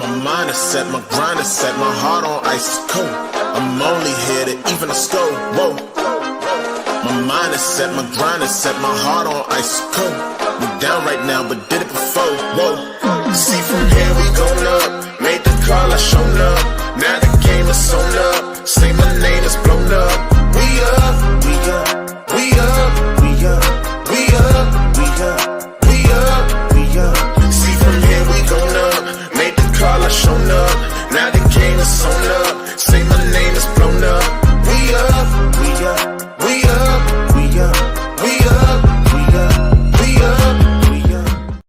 My mind is set, my grind is set, my heart on ice is cold. I'm only here to even a score. Whoa. My mind is set, my grind is set, my heart on ice is cold. We down right now, but did it before. Whoa. See from here we going up. Made the call, I shown up. Now the game is sewn up. Say my name is blown up. We up, we up, we up, we up, we up, we up, we up, we up. See from here we going up. Made the call, I shown up. Now the game is sewn up. Say my name is blown up. We up, we up, we up, we up, we up, we up, we up, we up.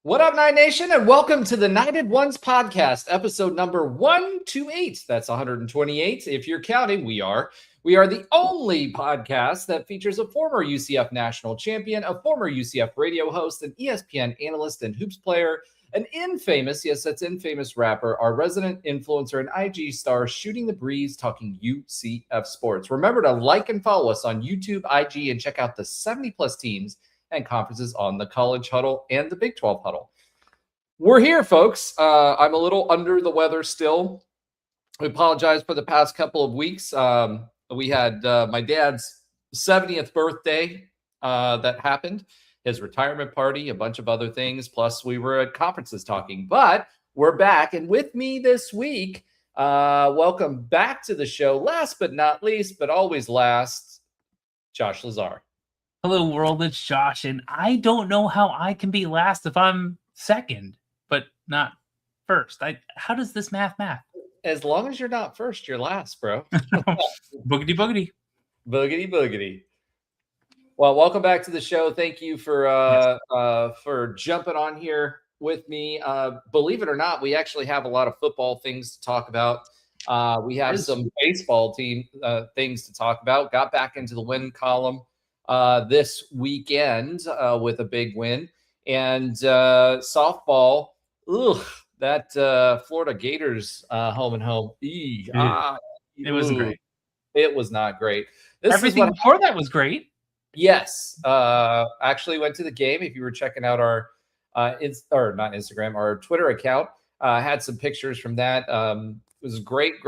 What up, Nine Nation, and welcome to the Knighted Ones podcast, episode number 128. That's 128. If you're counting, we are. We are the only podcast that features a former UCF national champion, a former UCF radio host, an ESPN analyst and hoops player, an infamous, yes, that's infamous rapper, our resident influencer and IG star shooting the breeze talking UCF sports. Remember to like and follow us on YouTube, IG, and check out the 70-plus teams and conferences on the College Huddle and the Big 12 Huddle. We're here, folks. I'm a little under the weather still. We apologize for the past couple of weeks. We had my dad's 70th birthday that happened, his retirement party, a bunch of other things. Plus, we were at conferences talking. But we're back. And with me this week, welcome back to the show. Last but not least, but always last, Josh Lazar. Hello, world. It's Josh, and I don't know how I can be last if I'm second, but not first. How does this math? As long as you're not first, you're last, bro. Boogity boogity. Boogity boogity. Well, welcome back to the show. Thank you for jumping on here with me. Believe it or not, we actually have a lot of football things to talk about. We have some baseball team things to talk about. Got back into the win column this weekend with a big win. And softball, that Florida Gators home and home. It wasn't great. It was not great. Everything before that was great. Yes. Actually went to the game. If you were checking out our not Instagram, our Twitter account, had some pictures from that. It was a great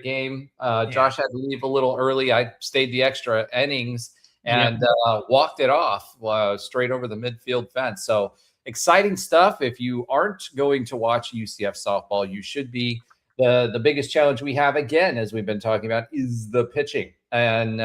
game. Josh had to leave a little early. I stayed the extra innings and walked it off straight over the midfield fence. So exciting stuff. If you aren't going to watch UCF softball, you should be. The biggest challenge we have, again, as we've been talking about, is the pitching and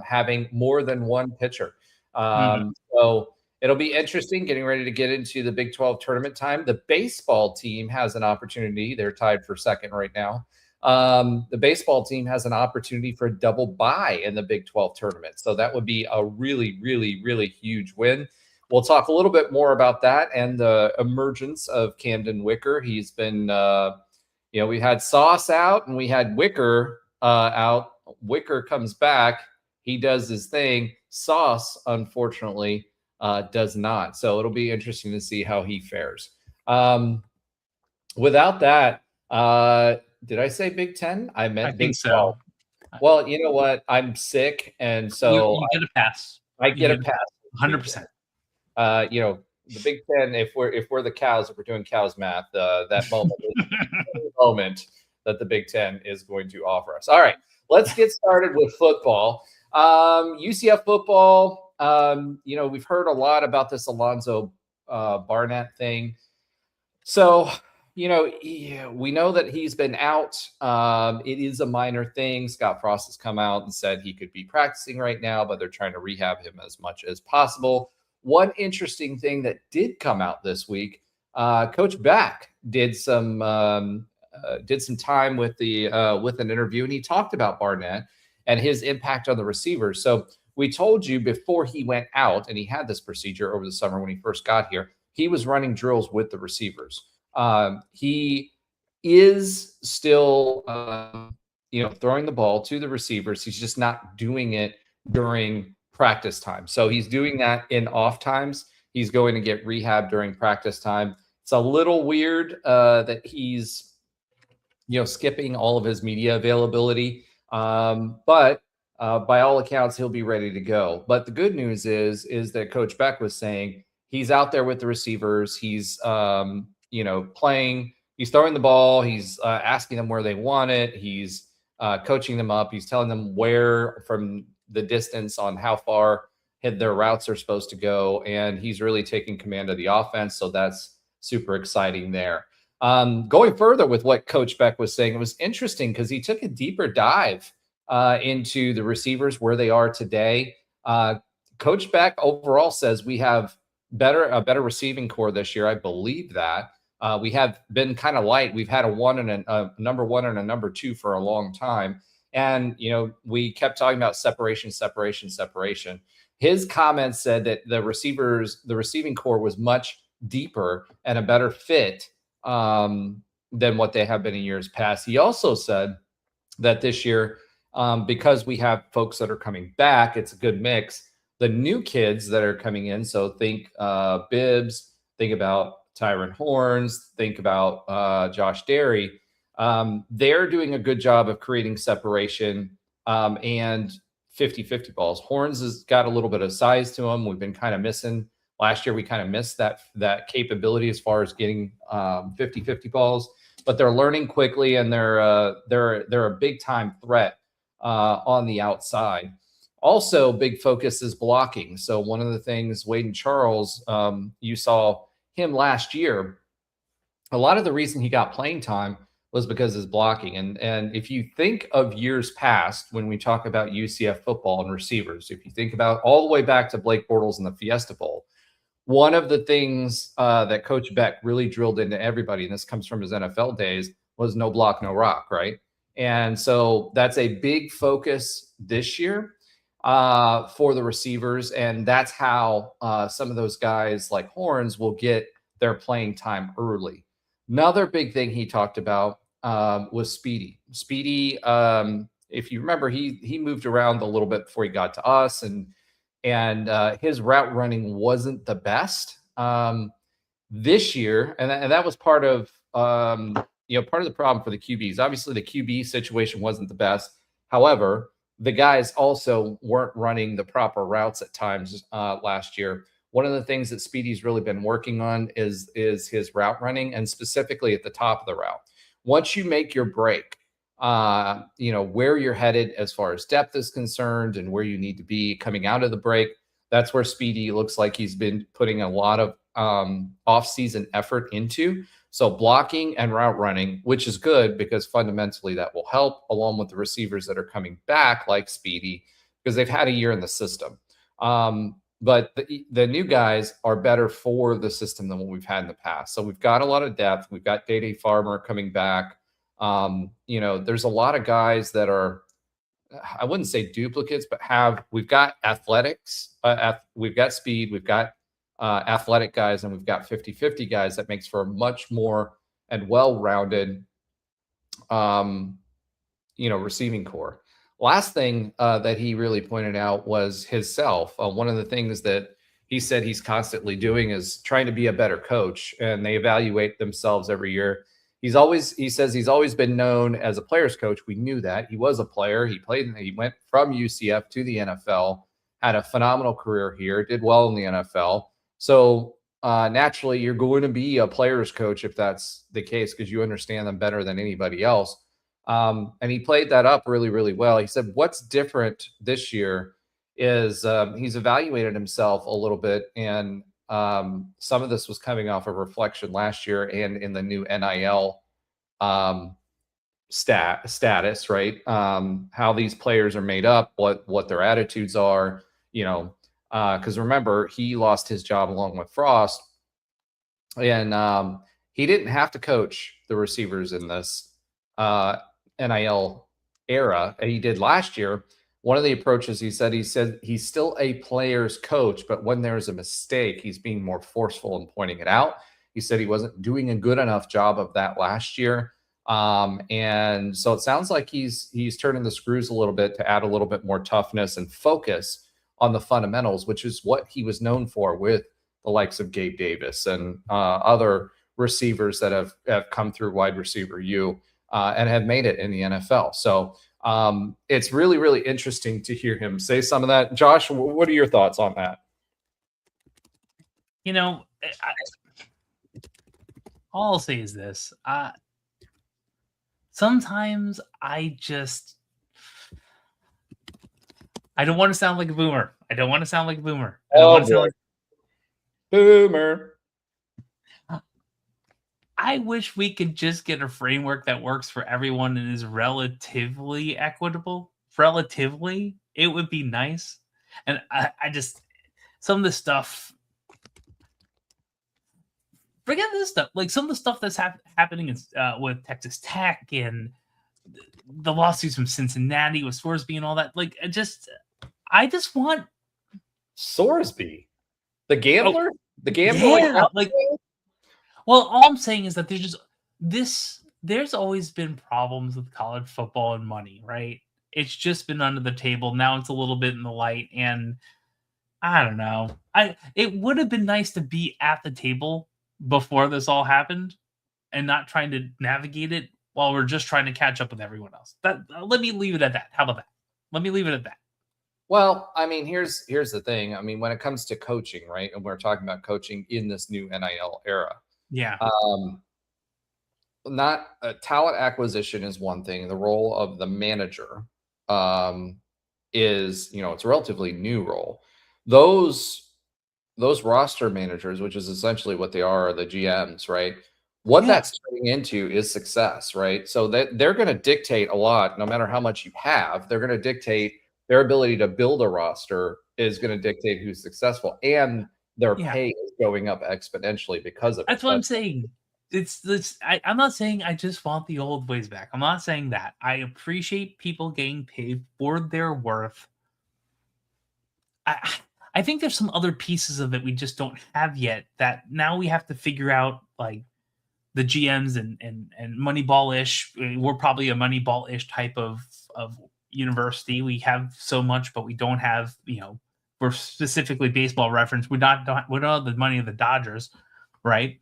having more than one pitcher. So it'll be interesting getting ready to get into the Big 12 tournament time. The baseball team has an opportunity. They're tied for second right now. The baseball team has an opportunity for a double bye in the Big 12 tournament. So that would be a really, really, really huge win. We'll talk a little bit more about that and the emergence of Camden Wicker. He's been, we had Sauce out and we had Wicker out. Wicker comes back. He does his thing. Sauce, unfortunately, does not. So it'll be interesting to see how he fares. Without that, did I say Big 10? I meant Big 12. So. Well, you know what? I'm sick, and so you get a pass. I get a pass. 100%. The Big 10. If we're the cows, if we're doing cows math, that moment is the moment that the Big 10 is going to offer us. All right, let's get started with football. UCF football. We've heard a lot about this Alonzo Barnett thing. So. We know that he's been out. It is a minor thing. Scott Frost has come out and said he could be practicing right now, but they're trying to rehab him as much as possible. One interesting thing that did come out this week, Coach Beck did some time with an interview, and he talked about Barnett and his impact on the receivers. So we told you before he went out, and he had this procedure over the summer when he first got here, he was running drills with the receivers. He is still, throwing the ball to the receivers. He's just not doing it during practice time. So he's doing that in off times. He's going to get rehab during practice time. It's a little weird that he's, skipping all of his media availability. But by all accounts, he'll be ready to go. But the good news is that Coach Beck was saying he's out there with the receivers. He's playing. He's throwing the ball. He's asking them where they want it. He's coaching them up. He's telling them where from the distance on how far their routes are supposed to go, and he's really taking command of the offense. So that's super exciting there. Going further with what Coach Beck was saying, it was interesting because he took a deeper dive into the receivers where they are today. Coach Beck overall says we have a better receiving core this year. I believe that. We have been kind of light. We've had a number one and a number two for a long time. And, we kept talking about separation. His comments said that the receiving core was much deeper and a better fit than what they have been in years past. He also said that this year, because we have folks that are coming back, it's a good mix. The new kids that are coming in, so think Bibbs, think about Tyron Horns, think about Josh Derry. They're doing a good job of creating separation and 50-50 balls. Horns has got a little bit of size to him. We've been kind of missing. Last year, we kind of missed that capability as far as getting 50-50 balls. But they're learning quickly, and they're a big time threat on the outside. Also, big focus is blocking. So one of the things, Waden Charles, you saw him last year. A lot of the reason he got playing time was because of his blocking. And if you think of years past, when we talk about UCF football and receivers, if you think about all the way back to Blake Bortles and the Fiesta Bowl, one of the things that Coach Beck really drilled into everybody, and this comes from his NFL days, was no block, no rock, right? And so that's a big focus this year for the receivers. And that's how some of those guys like Horns will get their playing time early. Another big thing he talked about was Speedy. Speedy, if you remember, he moved around a little bit before he got to us, and his route running wasn't the best this year, and that was part of part of the problem for the QBs. Obviously, the QB situation wasn't the best. However, the guys also weren't running the proper routes at times last year. One of the things that Speedy's really been working on is his route running, and specifically at the top of the route. Once you make your break, where you're headed as far as depth is concerned and where you need to be coming out of the break, that's where Speedy looks like he's been putting a lot of off-season effort into. So blocking and route running, which is good because fundamentally that will help, along with the receivers that are coming back like Speedy, because they've had a year in the system. But the new guys are better for the system than what we've had in the past. So we've got a lot of depth. We've got Day Farmer coming back. There's a lot of guys that are, I wouldn't say duplicates, but we've got athletics, we've got speed, we've got athletic guys, and we've got 50-50 guys. That makes for a much more and well-rounded, receiving core. Last thing that he really pointed out was himself. One of the things that he said he's constantly doing is trying to be a better coach, and they evaluate themselves every year. He says he's always been known as a player's coach. We knew that. He was a player. He went from UCF to the NFL, had a phenomenal career here, did well in the NFL. So naturally, you're going to be a player's coach if that's the case, because you understand them better than anybody else. And he played that up really, really well. He said what's different this year is he's evaluated himself a little bit, and some of this was coming off of reflection last year and in the new NIL status, right? How these players are made up, what their attitudes are, because remember, he lost his job along with Frost, and he didn't have to coach the receivers in this NIL era. He did last year. One of the approaches he said he's still a player's coach, but when there's a mistake, he's being more forceful in pointing it out. He said he wasn't doing a good enough job of that last year. And so it sounds like he's turning the screws a little bit to add a little bit more toughness and focus on the fundamentals, which is what he was known for with the likes of Gabe Davis and other receivers that have come through wide receiver U and have made it in the NFL. So it's really, really interesting to hear him say some of that. Josh, what are your thoughts on that? You know, all I'll say is this: sometimes I don't want to sound like a boomer. I don't want to sound like a boomer. I don't Oh want to sound boy, like boomer. I wish we could just get a framework that works for everyone and is relatively equitable. Relatively, it would be nice. And I just some of the stuff. Forget this stuff. Like some of the stuff that's happening with Texas Tech and the lawsuits from Cincinnati with Scoresby and all that. Like, I just want Sorsby, the gambler, the gambling. yeah, like well, all I'm saying is that there's just this. There's always been problems with college football and money, right? It's just been under the table. Now it's a little bit in the light, and I don't know. It would have been nice to be at the table before this all happened, and not trying to navigate it while we're just trying to catch up with everyone else. That let me leave it at that. How about that? Let me leave it at that. Well, I mean, here's the thing. I mean, when it comes to coaching, right, and we're talking about coaching in this new NIL era, Yeah, not talent acquisition is one thing. The role of the manager is, it's a relatively new role. Those roster managers, which is essentially what they are the GMs, right? What Yeah. that's turning into is success, right? So that they're going to dictate a lot, no matter how much you have. They're going to dictate their ability to build a roster is going to dictate who's successful, and their Yeah. pay is going up exponentially because of that's it. what I'm saying. It's this. I'm not saying I just want the old ways back. I'm not saying that. I appreciate people getting paid for their worth. I think there's some other pieces of it we just don't have yet that now we have to figure out, like the GMs and Moneyball-ish. We're probably a Moneyball-ish type of university. We have so much, but we don't have, we're specifically baseball reference. We don't have the money of the Dodgers, right?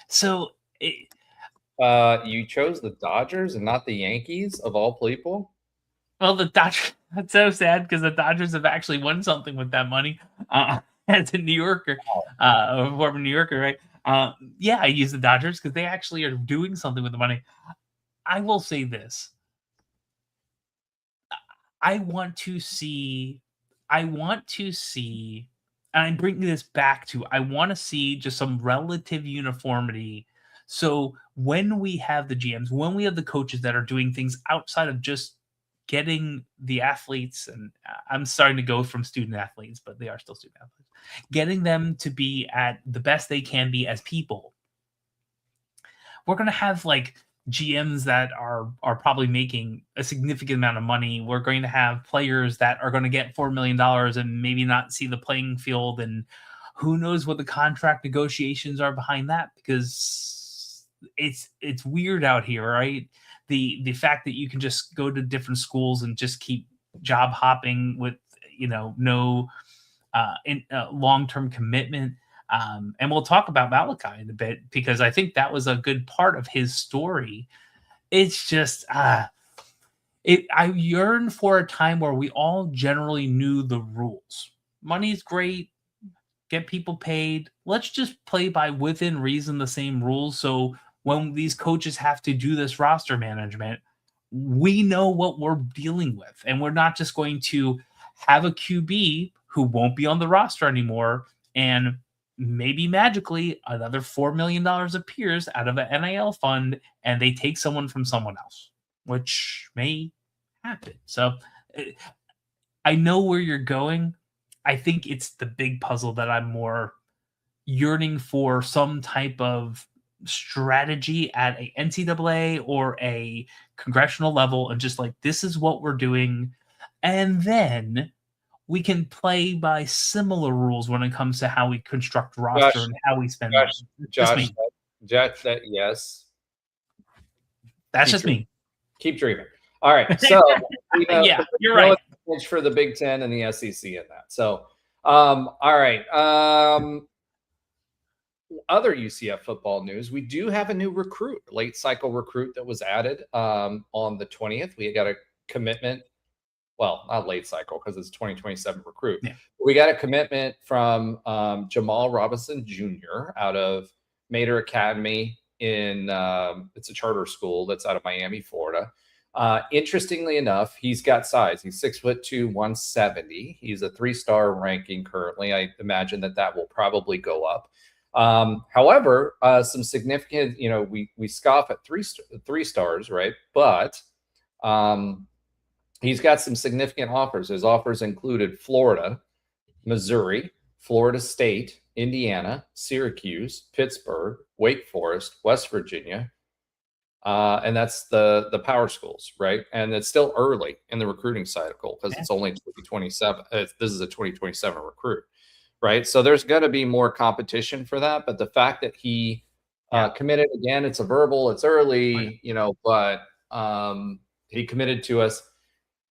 So You chose the Dodgers and not the Yankees of all people. well, the Dodgers. That's so sad because the Dodgers have actually won something with that money. As a New Yorker, a former New Yorker, right? Yeah, I use the Dodgers because they actually are doing something with the money. I will say this. I want to see, and I'm bringing this back to, I want to see just some relative uniformity. So when we have the GMs, when we have the coaches that are doing things outside of just getting the athletes, and I'm starting to go from student athletes, but they are still student athletes, getting them to be at the best they can be as people. We're going to have like GMs that are probably making a significant amount of money. We're going to have players that are going to get $4 million and maybe not see the playing field. And who knows what the contract negotiations are behind that, because it's weird out here, right? The fact that you can just go to different schools and just keep job hopping with, no long-term commitment. And we'll talk about Malachi in a bit, because I think that was a good part of his story. It's just, I yearn for a time where we all generally knew the rules. Money's great, get people paid. Let's just play by within reason the same rules. So when these coaches have to do this roster management, we know what we're dealing with, and we're not just going to have a QB who won't be on the roster anymore and maybe magically another $4 million appears out of an NIL fund and they take someone from someone else, which may happen. So I know where you're going. I think it's the big puzzle that I'm more yearning for, some type of strategy at a NCAA or a congressional level, and just like, this is what we're doing. And then we can play by similar rules when it comes to how we construct roster and how we spend money. Josh, that yes. That's just me. Keep dreaming. All right. So yeah, you're right. For the Big Ten and the SEC in that. So all right. Other UCF football news. We do have a new recruit, late cycle recruit that was added on the 20th. We got a commitment well, not late cycle because it's 2027 recruit. Yeah. We got a commitment from Jamal Robinson Jr. out of Mater Academy in it's a charter school that's out of Miami, Florida. Interestingly enough, he's got size. He's 6'2", 170. He's a 3-star ranking currently. I imagine that will probably go up. However, some significant, we scoff at three stars, right? But he's got some significant offers. His offers included Florida, Missouri, Florida State, Indiana, Syracuse, Pittsburgh, Wake Forest, West Virginia. And that's the power schools, right? And it's still early in the recruiting cycle because it's only 2027. This is a 2027 recruit, right? So there's going to be more competition for that. But the fact that he committed again, it's a verbal, it's early, but he committed to us.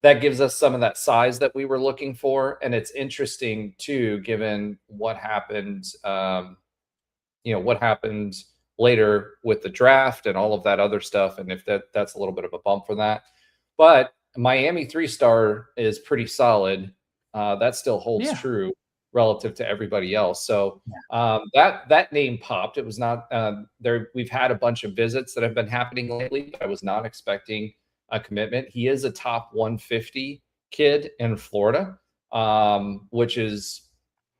That gives us some of that size that we were looking for. And it's interesting too, given what happened, what happened later with the draft and all of that other stuff. And if that's a little bit of a bump for that, but Miami 3-star is pretty solid. That still holds true relative to everybody else. So that name popped. It was not there. We've had a bunch of visits that have been happening lately, but I was not expecting a commitment. He is a top 150 kid in Florida, which is,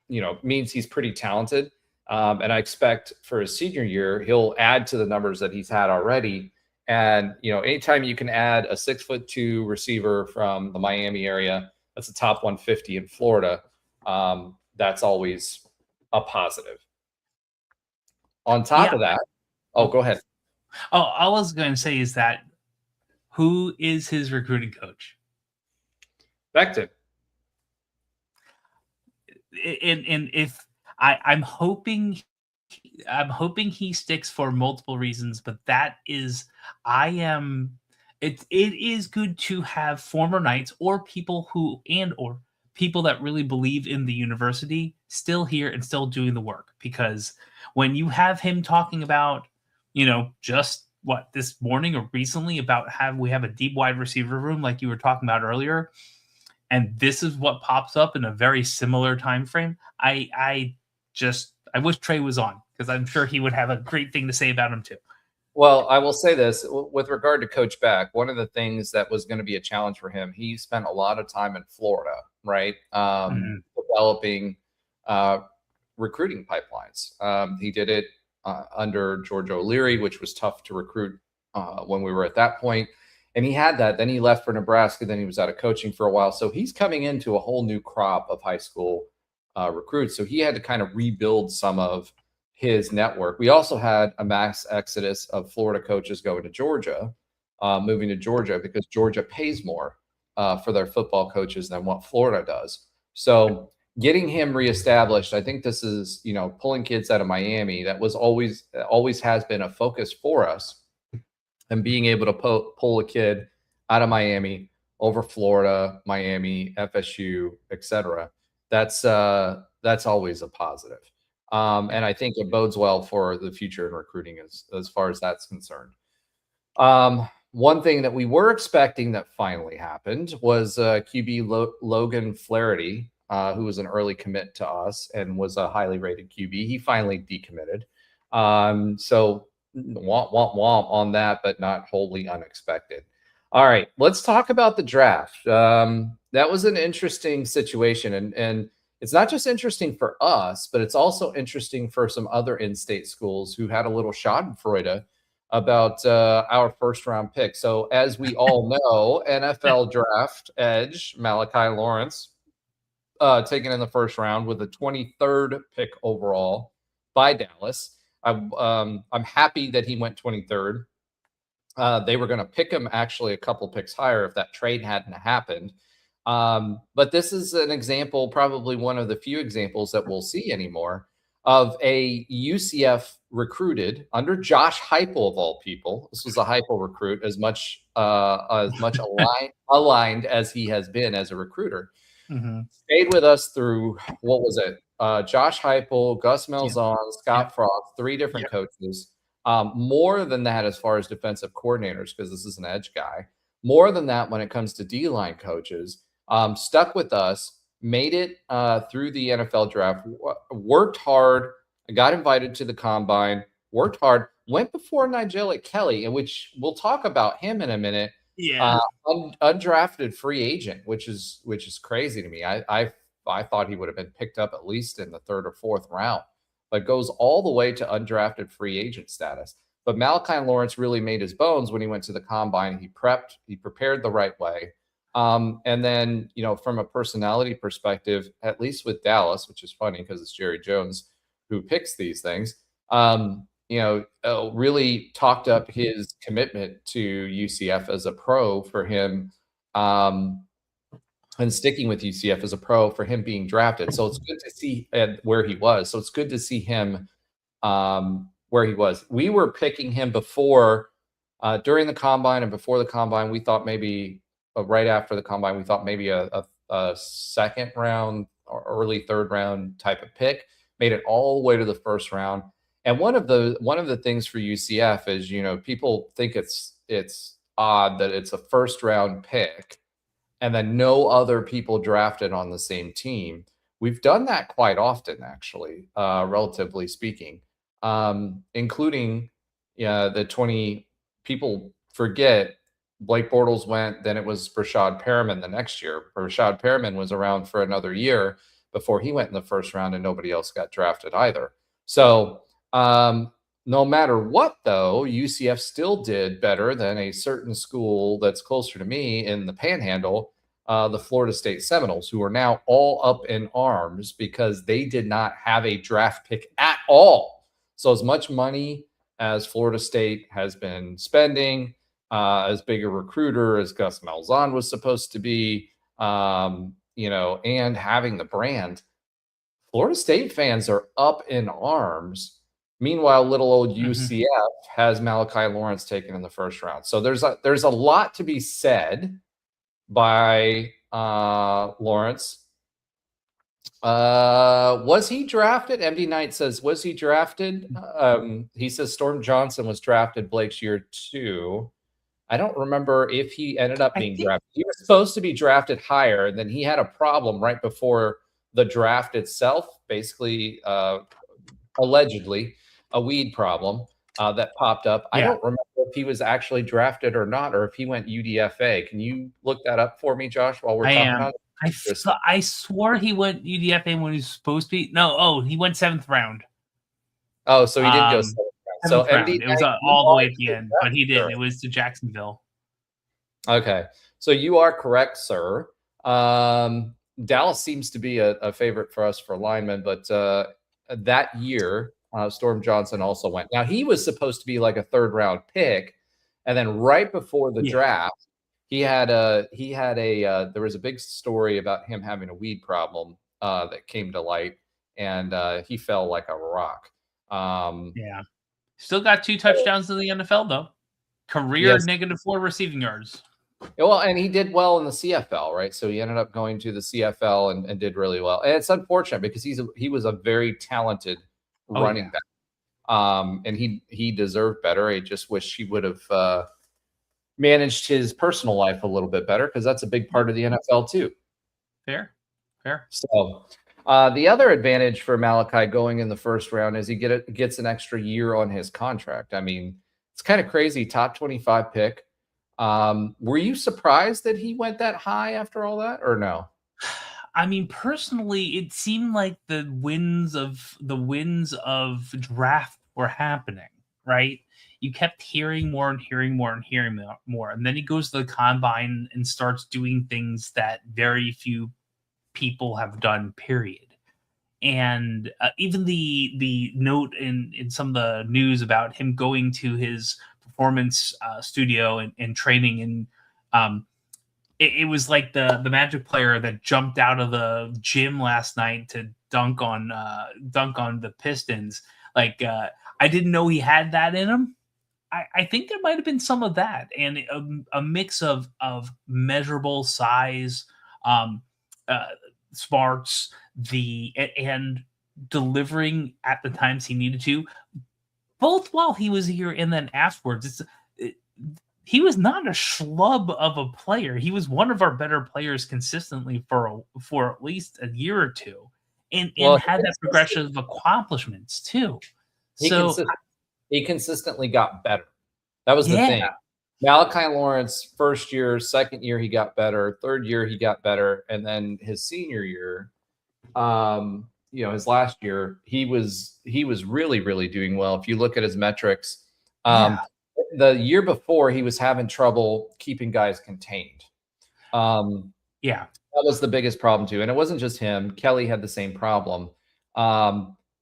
means he's pretty talented. And I expect for his senior year, he'll add to the numbers that he's had already. And, anytime you can add a 6'2" receiver from the Miami area, that's a top 150 in Florida. That's always a positive. On top of that, go ahead. Oh, all I was going to say is that who is his recruiting coach? Becton. And if I'm hoping he sticks for multiple reasons, but it is good to have former Knights or people or people that really believe in the university still here and still doing the work. Because when you have him talking about, just this morning or recently about we have a deep wide receiver room like you were talking about earlier, and this is what pops up in a very similar time frame, I wish Trey was on, because I'm sure he would have a great thing to say about him too. Well, I will say this with regard to Coach Beck. One of the things that was going to be a challenge for him, he spent a lot of time in Florida, right? Developing recruiting pipelines. He did it under George O'Leary, which was tough to recruit when we were at that point. And he had that. Then he left for Nebraska. Then he was out of coaching for a while. So he's coming into a whole new crop of high school recruits. So he had to kind of rebuild some of his network. We also had a mass exodus of Florida coaches going to Georgia, moving to Georgia, because Georgia pays more for their football coaches than what Florida does. So getting him reestablished, I think this is, pulling kids out of Miami. That was always has been a focus for us. And being able to pull a kid out of Miami over Florida, Miami, FSU, etc. That's always a positive. And I think it bodes well for the future in recruiting as far as that's concerned. One thing that we were expecting that finally happened was QB Logan Flaherty, who was an early commit to us and was a highly rated QB. He finally decommitted. So womp, womp, womp on that, but not wholly unexpected. All right, let's talk about the draft. That was an interesting situation. And it's not just interesting for us, but it's also interesting for some other in-state schools who had a little schadenfreude about our first-round pick. So as we all know, NFL draft edge Malachi Lawrence taken in the first round with the 23rd pick overall by Dallas. I'm happy that he went 23rd. They were going to pick him actually a couple picks higher if that trade hadn't happened. But this is an example, probably one of the few examples that we'll see anymore, of a UCF recruited under Josh Heupel of all people. This was a Heupel recruit, as much aligned as he has been as a recruiter. Mm-hmm. Stayed with us through, what was it? Josh Heupel, Gus Malzahn, Scott Frost, 3 different coaches. More than that as far as defensive coordinators, because this is an edge guy. More than that when it comes to D-line coaches. stuck with us, made it through the NFL draft, worked hard, got invited to the combine, worked hard, went before Nigel Kelly, in which we'll talk about him in a minute. Yeah. Undrafted free agent, which is crazy to me. I thought he would have been picked up at least in the 3rd or 4th round, but goes all the way to undrafted free agent status. But Malachi Lawrence really made his bones when he went to the combine. He prepared the right way. And then, from a personality perspective, at least with Dallas, which is funny because it's Jerry Jones who picks these things, really talked up his commitment to UCF as a pro for him, and sticking with UCF as a pro for him being drafted. So it's good to see where he was. So it's good to see him where he was. We were picking him before, during the combine and before the combine. We thought maybe right after the combine, we thought maybe a 2nd round or early 3rd round type of pick. Made it all the way to the 1st round. And one of the things for UCF is, people think it's odd that it's a 1st round pick and then no other people drafted on the same team. We've done that quite often, actually, relatively speaking, including the 20 people forget Blake Bortles went, then it was Rashad Perriman the next year. Rashad Perriman was around for another year before he went in the 1st round, and nobody else got drafted either. So no matter what, though, UCF still did better than a certain school that's closer to me in the Panhandle, the Florida State Seminoles, who are now all up in arms because they did not have a draft pick at all. So as much money as Florida State has been spending, as big a recruiter as Gus Malzahn was supposed to be, and having the brand, Florida State fans are up in arms. Meanwhile, little old UCF has Malachi Lawrence taken in the 1st round. So there's a lot to be said by Lawrence. Was he drafted? MD Knight says, was he drafted? He says Storm Johnson was drafted Blake's year 2. I don't remember if he ended up being drafted. He was supposed to be drafted higher, and then he had a problem right before the draft itself, basically, allegedly, a weed problem that popped up. Yeah. I don't remember if he was actually drafted or not, or if he went UDFA. Can you look that up for me, Josh, while we're talking about it? I swore he went UDFA when he was supposed to be. No, he went 7th round. Oh, so he did go 7th round. So MD, it was all the way at the end, but he did. It was to Jacksonville. Okay, so you are correct, sir. Dallas seems to be a favorite for us for linemen, but that year, Storm Johnson also went. Now, he was supposed to be like a 3rd round pick, and then right before the draft, there was a big story about him having a weed problem that came to light, and he fell like a rock. Still got 2 touchdowns in the NFL, though. Career -4 receiving yards. Well, and he did well in the CFL, right? So he ended up going to the CFL and did really well. And it's unfortunate because he was a very talented running back. And he deserved better. I just wish he would have managed his personal life a little bit better, because that's a big part of the NFL too. Fair. So the other advantage for Malachi going in the 1st round is he gets an extra year on his contract. I mean, it's kind of crazy. Top 25 pick. Were you surprised that he went that high after all that, or no? I mean, personally, it seemed like the winds of draft were happening, right? You kept hearing more and hearing more and hearing more. And then he goes to the combine and starts doing things that very few people have done, period. And even the note in some of the news about him going to his performance studio and training, and it was like the Magic player that jumped out of the gym last night to dunk on the Pistons. Like, I didn't know he had that in him. I think there might have been some of that, and a mix of measurable size, smarts, and delivering at the times he needed to, both while he was here and then afterwards. he was not a schlub of a player. He was one of our better players consistently for at least a year or two, and Well, had that progression of accomplishments too. he So consistently got better. That was the yeah, thing. Malachi Lawrence, first year, second year he got better, third year he got better, and then his senior year, his last year, he was really, really doing well. If you look at his metrics, yeah, the year before he was having trouble keeping guys contained. yeah. That was the biggest problem too, and it wasn't just him. Kelly had the same problem.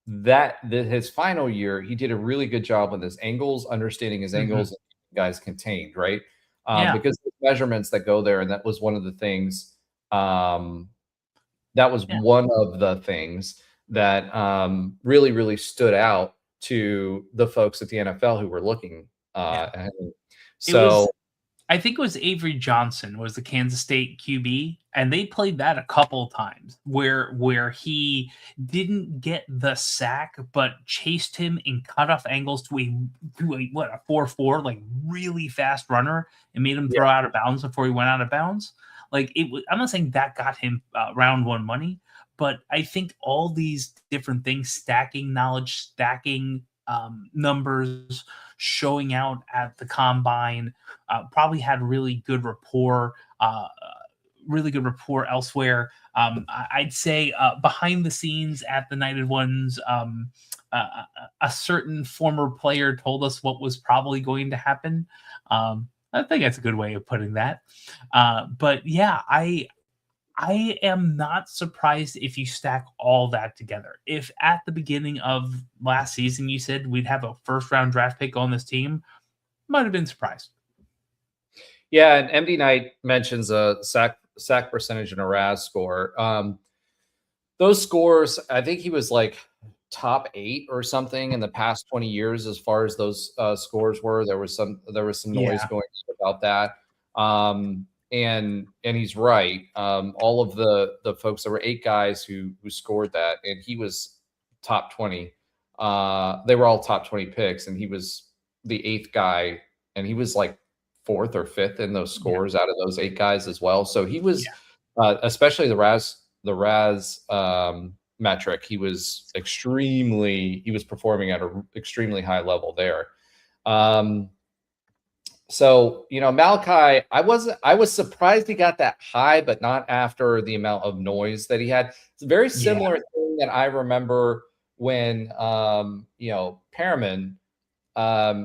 His final year, he did a really good job with his angles, understanding his angles, and keeping guys contained, right? Yeah. Because the measurements that go there, and that was one of the things. That was one of the things that really, really stood out to the folks at the NFL who were looking. I think it was Avery Johnson was the Kansas State QB, and they played that a couple times where he didn't get the sack, but chased him in cutoff angles to a 4.4, like really fast runner, and made him throw out of bounds before he went out of bounds. Like it was, I'm not saying that got him round one money, but I think all these different things, stacking knowledge, stacking numbers, showing out at the combine, probably had really good rapport elsewhere. I'd say behind the scenes at the United Ones, a certain former player told us what was probably going to happen. I think that's a good way of putting that. But yeah, I am not surprised if you stack all that together. If at the beginning of last season you said we'd have a first-round draft pick on this team, might have been surprised. Yeah, and MD Knight mentions a sack percentage and a RAS score. Those scores, I think he was like top 8 or something in the past 20 years as far as those scores were. There was some noise going about that. And he's right. All of the folks, there were 8 guys who scored that, and he was top 20. They were all top 20 picks, and he was the 8th guy, and he was like 4th or 5th in those scores out of those 8 guys as well. So he was, especially the RAS metric, he was performing at an extremely high level there. So, Malachi, I was surprised he got that high, but not after the amount of noise that he had. It's a very similar thing that I remember when, Perriman,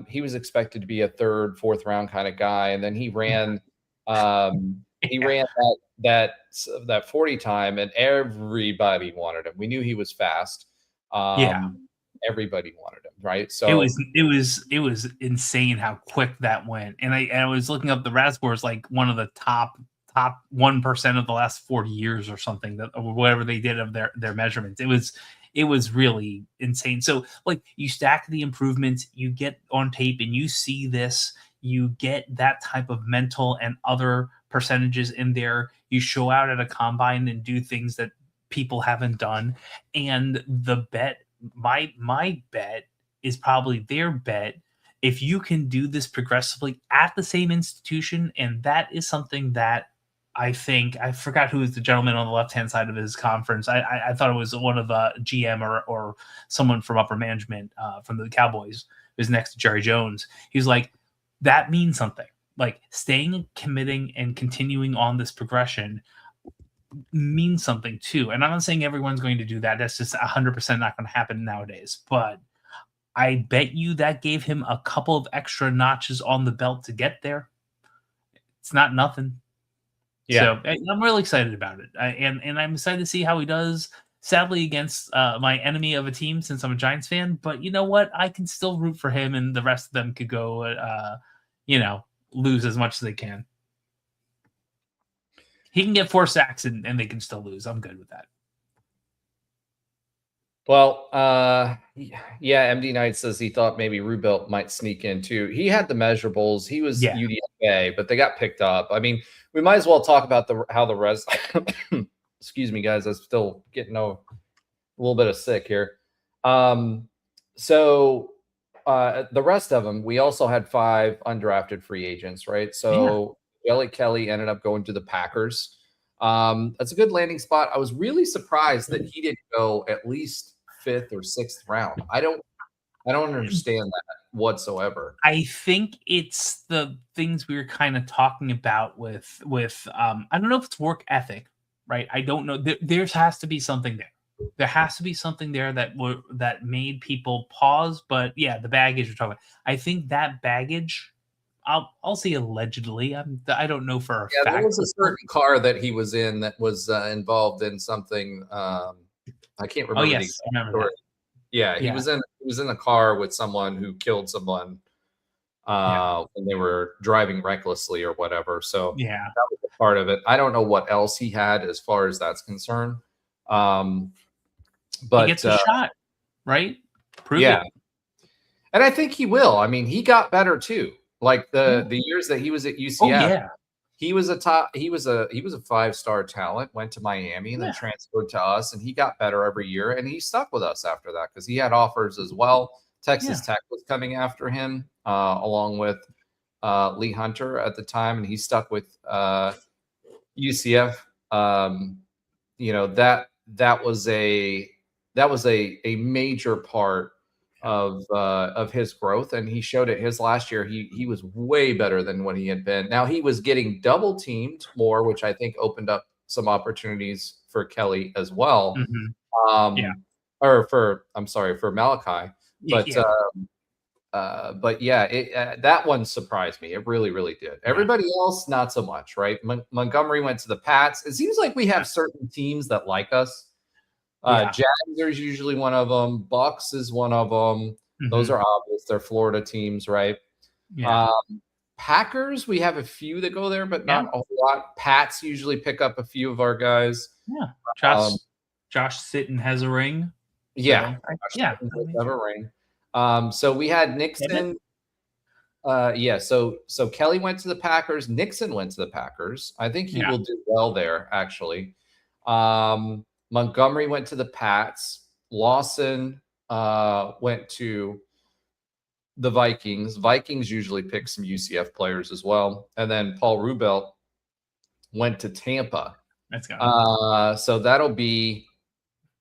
he was expected to be a 3rd, 4th round kind of guy. And then he ran, that 40 time, and everybody wanted him. We knew he was fast. Everybody wanted him, right? So it was insane how quick that went. And I was looking up the RAS scores, like one of the top 1% of the last 40 years or something, that or whatever they did of their measurements. It was really insane. So like you stack the improvements, you get on tape and you see this, you get that type of mental and other percentages in there. You show out at a combine and do things that people haven't done. And the bet, my bet is probably their bet. If you can do this progressively at the same institution, and that is something that I think, I forgot who was the gentleman on the left-hand side of his conference. I thought it was one of the GM or someone from upper management from the Cowboys, who's next to Jerry Jones. He was like, that means something. Like staying, committing, and continuing on this progression means something too. And I'm not saying everyone's going to do that. That's just 100% not going to happen nowadays. But I bet you that gave him a couple of extra notches on the belt to get there. It's not nothing. Yeah. So I'm really excited about it. And I'm excited to see how he does, sadly, against my enemy of a team, since I'm a Giants fan. But you know what? I can still root for him, and the rest of them could go, lose as much as they can. He can get 4 sacks and they can still lose. I'm good with that. Well, MD Knight says he thought maybe Rubelt might sneak in too. He had the measurables. He was UDFA, but they got picked up. I mean, we might as well talk about how the res. Excuse me, guys. I'm still getting a little bit of sick here. So the rest of them, we also had 5 undrafted free agents, right? So Kelly ended up going to the Packers. That's a good landing spot. I was really surprised that he didn't go at least 5th or 6th round. I don't understand that whatsoever. I think it's the things we were kind of talking about with I don't know if it's work ethic, right? I don't know. There has to be something there. There has to be something there that made people pause. But yeah, the baggage you're talking about. I think that baggage, I'll say allegedly. I don't know for a fact. There was a certain car that he was in that was involved in something. I can't remember. Oh yes, I remember that. Yeah, he was in a car with someone who killed someone when they were driving recklessly or whatever. So yeah, that was a part of it. I don't know what else he had as far as that's concerned. But he gets a shot, right? Prove it. And I think he will. I mean, he got better too. Like the years that he was at UCF, he was a 5-star talent, went to Miami and then transferred to us, and he got better every year, and he stuck with us after that because he had offers as well. Texas Tech was coming after him, along with Lee Hunter at the time, and he stuck with UCF. That was a major part of his growth, and he showed it his last year. He was way better than what he had been. Now he was getting double teamed more, which I think opened up some opportunities for Kelly as well. Or for Malachi. But that one surprised me. It really, really did. Everybody else, not so much, right? Montgomery went to the Pats. It seems like we have certain teams that like us. Jags is usually one of them. Bucks is one of them. Those are obvious. They're Florida teams, right? Packers, we have a few that go there, but not a whole lot. Pats usually pick up a few of our guys. Josh Sitton has a ring. Have a ring. So we had Nixon. So Kelly went to the Packers. Nixon went to the Packers. I think he will do well there, actually. Montgomery went to the Pats. Lawson went to the Vikings. Vikings usually pick some UCF players as well. And then Paul Rubelt went to Tampa. So that'll be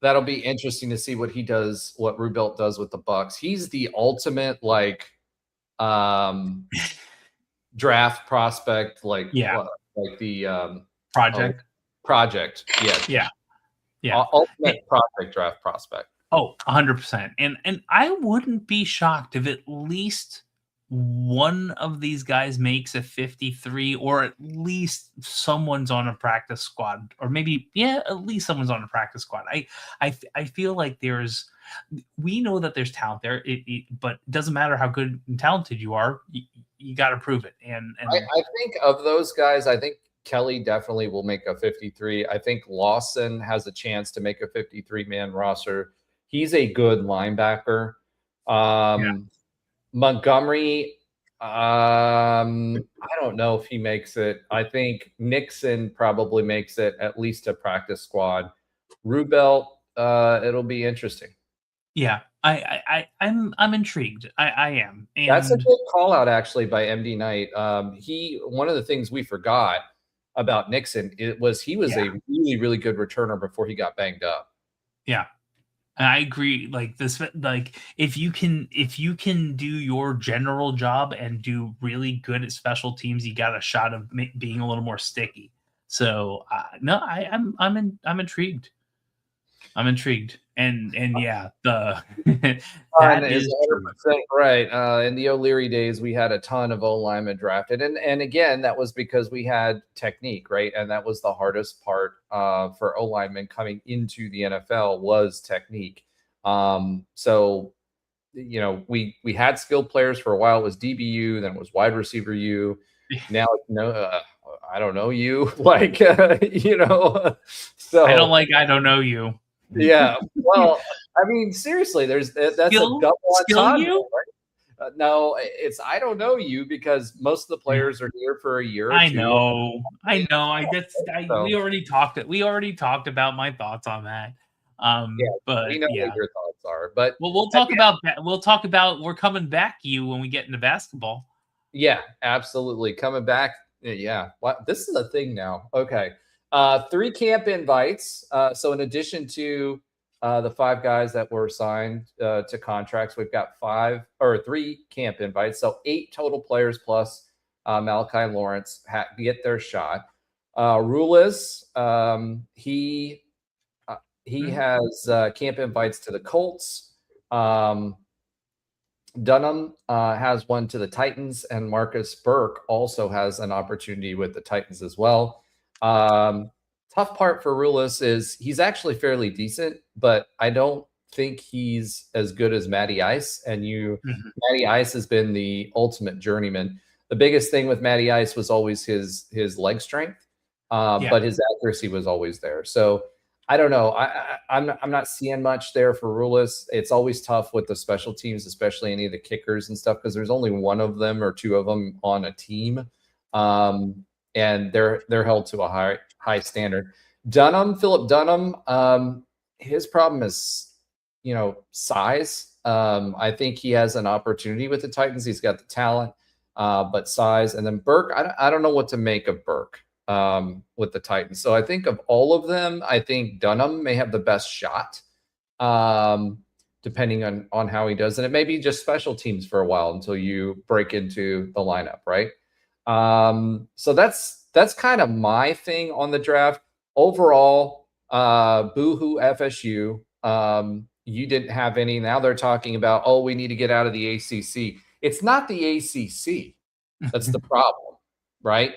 interesting to see what he does, what Rubelt does with the Bucks. He's the ultimate draft prospect, like the project. Ultimate project draft prospect. 100%. And I wouldn't be shocked if at least one of these guys makes a 53, or at least someone's on a practice squad, or maybe at least someone's on a practice squad. I feel like we know that there's talent there, but it doesn't matter how good and talented you are. You got to prove it. And I think of those guys, I think Kelly definitely will make a 53. I think Lawson has a chance to make a 53-man roster. He's a good linebacker. Montgomery, I don't know if he makes it. I think Nixon probably makes it at least a practice squad. Rubelt, it'll be interesting. Yeah, I'm intrigued. I am. And that's a good call out actually by MD Knight. One of the things we forgot about Nixon, he was a really, really good returner before he got banged up. Yeah. And I agree. If you can do your general job and do really good at special teams, you got a shot of being a little more sticky. So I'm intrigued. I'm intrigued. And that is 100% right. In the O'Leary days, we had a ton of O-linemen drafted. And again, that was because we had technique, right? And that was the hardest part for O-linemen coming into the NFL was technique. So, we had skilled players for a while. It was DBU, then it was wide receiver U. Now, I don't know you. So I don't know you. Yeah. Well, I mean, seriously, that's a double entendre, right? No, it's I don't know you because most of the players are here for a year. I know. We already talked about my thoughts on that. But we know yeah, what your thoughts are, but well, we'll talk about that. We'll talk about we're coming back you when we get into basketball. yeah, absolutely. Coming back. Yeah. What this is a thing now. Okay. 3 camp invites. So in addition to the 5 guys that were signed to contracts, we've got 3 camp invites. So 8 total players plus Malachi Lawrence get their shot. Rulis, he has camp invites to the Colts. Dunham has one to the Titans, and Marcus Burke also has an opportunity with the Titans as well. Tough part for Rulis is he's actually fairly decent, but I don't think he's as good as Matty Ice. And Matty Ice has been the ultimate journeyman. The biggest thing with Matty Ice was always his leg strength, but his accuracy was always there. So I don't know. I'm not seeing much there for Rulis. It's always tough with the special teams, especially any of the kickers and stuff, because there's only one of them or 2 of them on a team, and they're held to a high standard. Philip Dunham, his problem is size. I think he has an opportunity with the Titans. He's got the talent, but size. And then Burke, I don't know what to make of Burke. With the Titans. So I think of all of them, I think Dunham may have the best shot, depending on how he does. And it may be just special teams for a while until you break into the lineup, right? So that's kind of my thing on the draft. Overall, boo-hoo FSU. You didn't have any. Now they're talking about, oh, we need to get out of the ACC. It's not the ACC. That's the problem, right?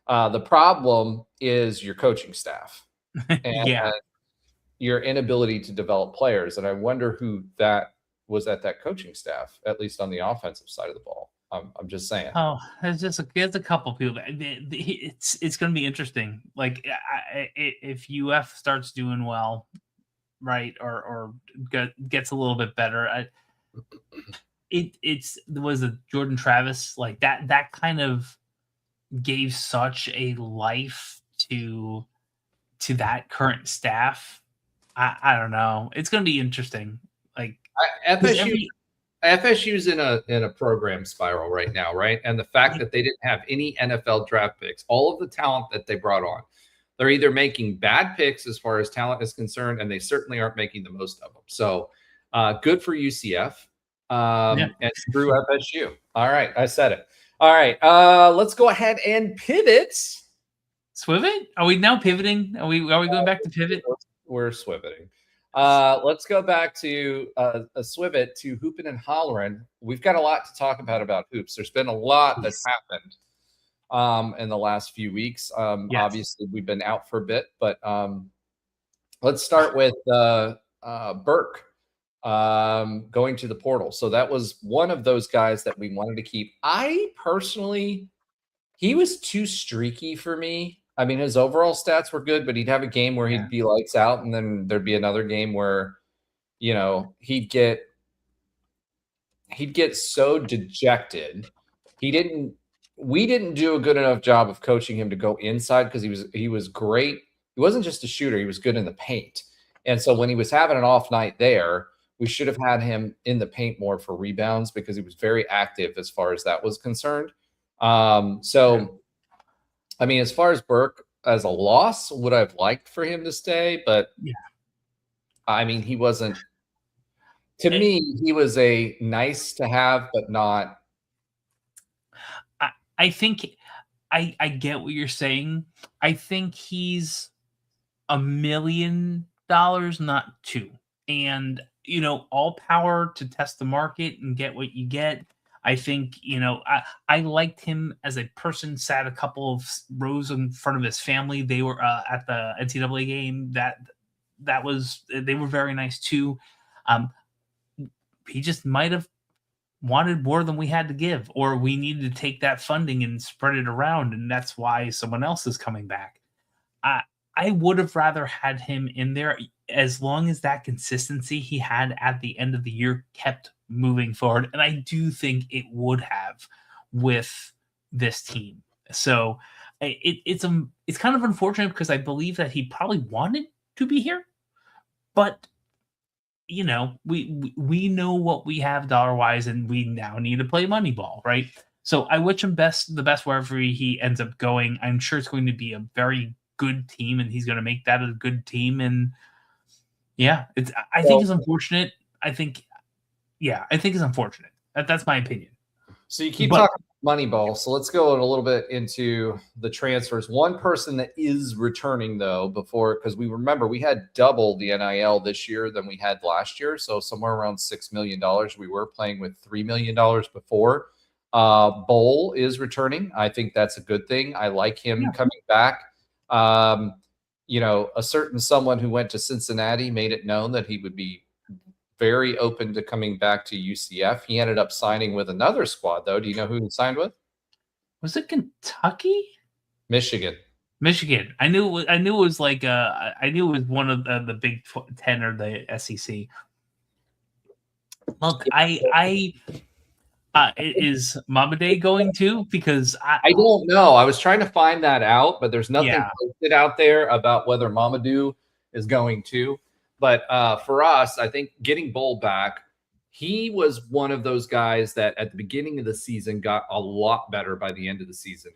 The problem is your coaching staff and your inability to develop players. And I wonder who that was at that coaching staff, at least on the offensive side of the ball. I'm just saying. Oh, there's a couple people. It's going to be interesting. Like if UF starts doing well, right, or gets a little bit better, was a Jordan Travis like that kind of gave such a life to that current staff. I don't know. It's going to be interesting. Like FSU's in a program spiral right now, right? And the fact that they didn't have any NFL draft picks, all of the talent that they brought on, they're either making bad picks as far as talent is concerned, and they certainly aren't making the most of them. So good for UCF and screw FSU. All right, I said it. All right, let's go ahead and pivot. Swivit? Are we now pivoting? Are we going back to pivot? We're swiveting. Let's go back to a swivit to hooping and hollering. We've got a lot to talk about hoops. There's been a lot that's happened in the last few weeks. Obviously, we've been out for a bit, but let's start with Burke. Going to the portal. So that was one of those guys that we wanted to keep. I personally, he was too streaky for me. I mean, his overall stats were good, but he'd have a game where he'd be lights out, and then there'd be another game where, he'd get so dejected. We didn't do a good enough job of coaching him to go inside because he was great. He wasn't just a shooter, he was good in the paint. And so when he was having an off night there, we should have had him in the paint more for rebounds because he was very active as far as that was concerned. I mean, as far as Burke as a loss, would I have liked for him to stay? But I mean, he wasn't. To me, he was a nice to have, but not. I think I get what you're saying. I think he's $1 million, not 2. And all power to test the market and get what you get. I think, I liked him as a person, sat a couple of rows in front of his family. They were at the NCAA game. They were very nice too. He just might have wanted more than we had to give, or we needed to take that funding and spread it around. And that's why someone else is coming back. I would have rather had him in there as long as that consistency he had at the end of the year kept moving forward. And I do think it would have with this team. So it's kind of unfortunate because I believe that he probably wanted to be here, but we know what we have dollar wise, and we now need to play Moneyball, right? So I wish him the best wherever he ends up going. I'm sure it's going to be a very good team, and he's going to make that a good team. And yeah, I think it's unfortunate. I think it's unfortunate. That's my opinion. So you keep talking Moneyball. So let's go a little bit into the transfers. One person that is returning though, because we remember we had double the NIL this year than we had last year. So somewhere around $6 million. We were playing with $3 million before. Bowl is returning. I think that's a good thing. I like him coming back. A certain someone who went to Cincinnati made it known that he would be very open to coming back to UCF. He ended up signing with another squad, though. Do you know who he signed with? Was it Kentucky? Michigan. I knew it was like I knew it was one of the Big 10 or the SEC. Look, is Mamadou going to? Because I don't know. I was trying to find that out, but there's nothing posted out there about whether Mamadou is going to. But for us, I think getting Bowl back, he was one of those guys that at the beginning of the season got a lot better by the end of the season.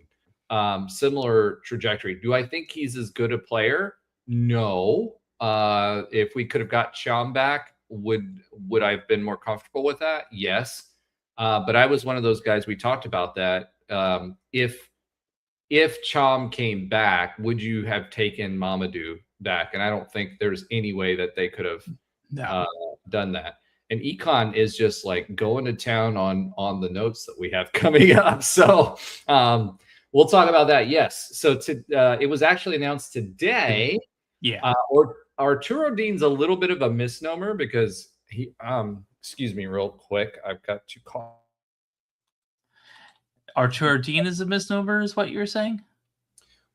Similar trajectory. Do I think he's as good a player? No. If we could have got Chom back, would I have been more comfortable with that? Yes. But I was one of those guys, we talked about that. If Chom came back, would you have taken Mamadou back? And I don't think there's any way that they could have done that. And Econ is just like going to town on the notes that we have coming up. So we'll talk about that. Yes. So it was actually announced today. Yeah. Arturo Dean's a little bit of a misnomer because he excuse me real quick. I've got to call. Arturo Dean is a misnomer, is what you're saying?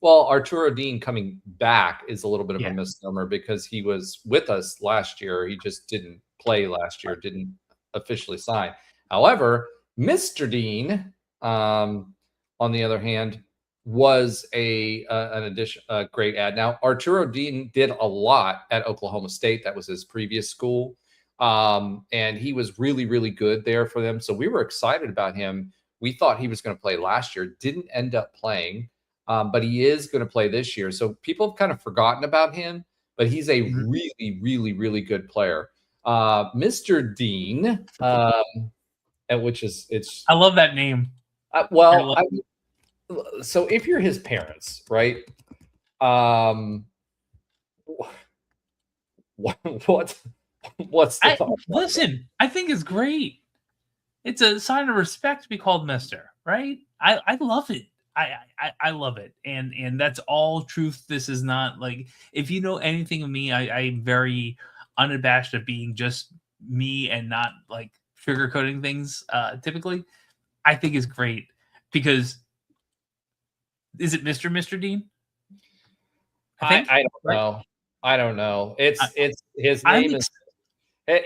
Well, Arturo Dean coming back is a little bit of a misnomer because he was with us last year. He just didn't play last year, didn't officially sign. However, Mr. Dean, on the other hand, was an addition, a great add. Now, Arturo Dean did a lot at Oklahoma State. That was his previous school. And he was really, really good there for them. So we were excited about him. We thought he was going to play last year, didn't end up playing, but he is going to play this year. So people have kind of forgotten about him, but he's a really, really, really good player. Mr. Dean, which is, I love that name. So if you're his parents, right? What's the thought? Listen, I think it's great. It's a sign of respect to be called Mister, right? I love it. I love it. And that's all truth. This is not like, if you know anything of me, I'm very unabashed of being just me and not like sugarcoating things typically. I think it's great because is it Mr. Dean? I don't know. I don't know. It's his name is.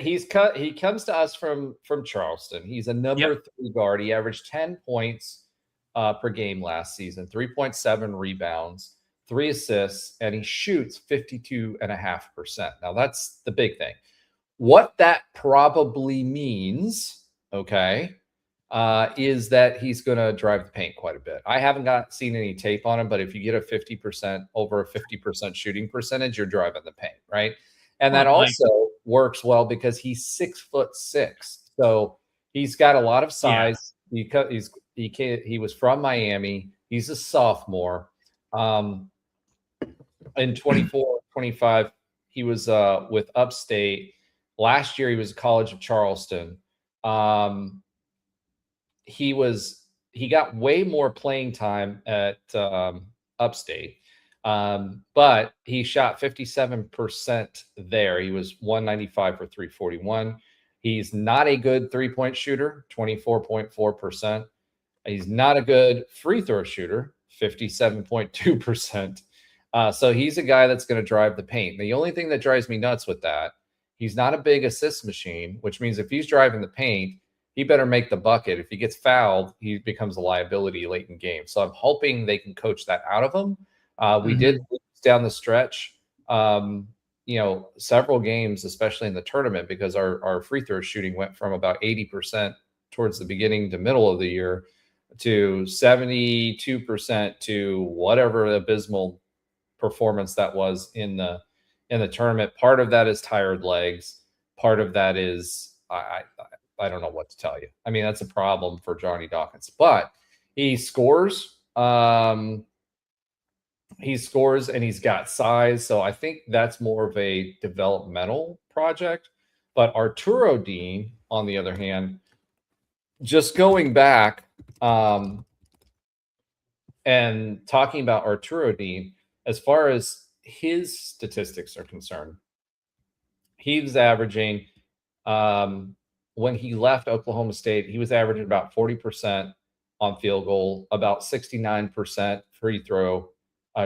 He comes to us from Charleston. He's a number 3 guard. He averaged 10 points per game last season, 3.7 rebounds, 3 assists, and he shoots 52.5%. Now that's the big thing. What that probably means, is that he's going to drive the paint quite a bit. I haven't seen any tape on him, but if you get over a 50% shooting percentage, you're driving the paint, right? And that also works well because he's 6'6", so he's got a lot of size. Yeah. He was from Miami. He's a sophomore. In 24, 25, he was with Upstate. Last year, he was at College of Charleston. He got way more playing time at Upstate. But he shot 57% there. He was 195 for 341. He's not a good 3-point shooter, 24.4%. He's not a good free throw shooter, 57.2%. So he's a guy that's going to drive the paint. The only thing that drives me nuts with that, he's not a big assist machine, which means if he's driving the paint, he better make the bucket. If he gets fouled, he becomes a liability late in game. So I'm hoping they can coach that out of him. We did lose down the stretch. several games, especially in the tournament, because our free throw shooting went from about 80% towards the beginning to middle of the year to 72% to whatever abysmal performance that was in the tournament. Part of that is tired legs. Part of that is I don't know what to tell you. I mean, that's a problem for Johnny Dawkins, but he scores. He scores and he's got size. So I think that's more of a developmental project. But Arturo Dean, on the other hand, just going back and talking about Arturo Dean, as far as his statistics are concerned, he was averaging, when he left Oklahoma State, he was averaging about 40% on field goal, about 69% free throw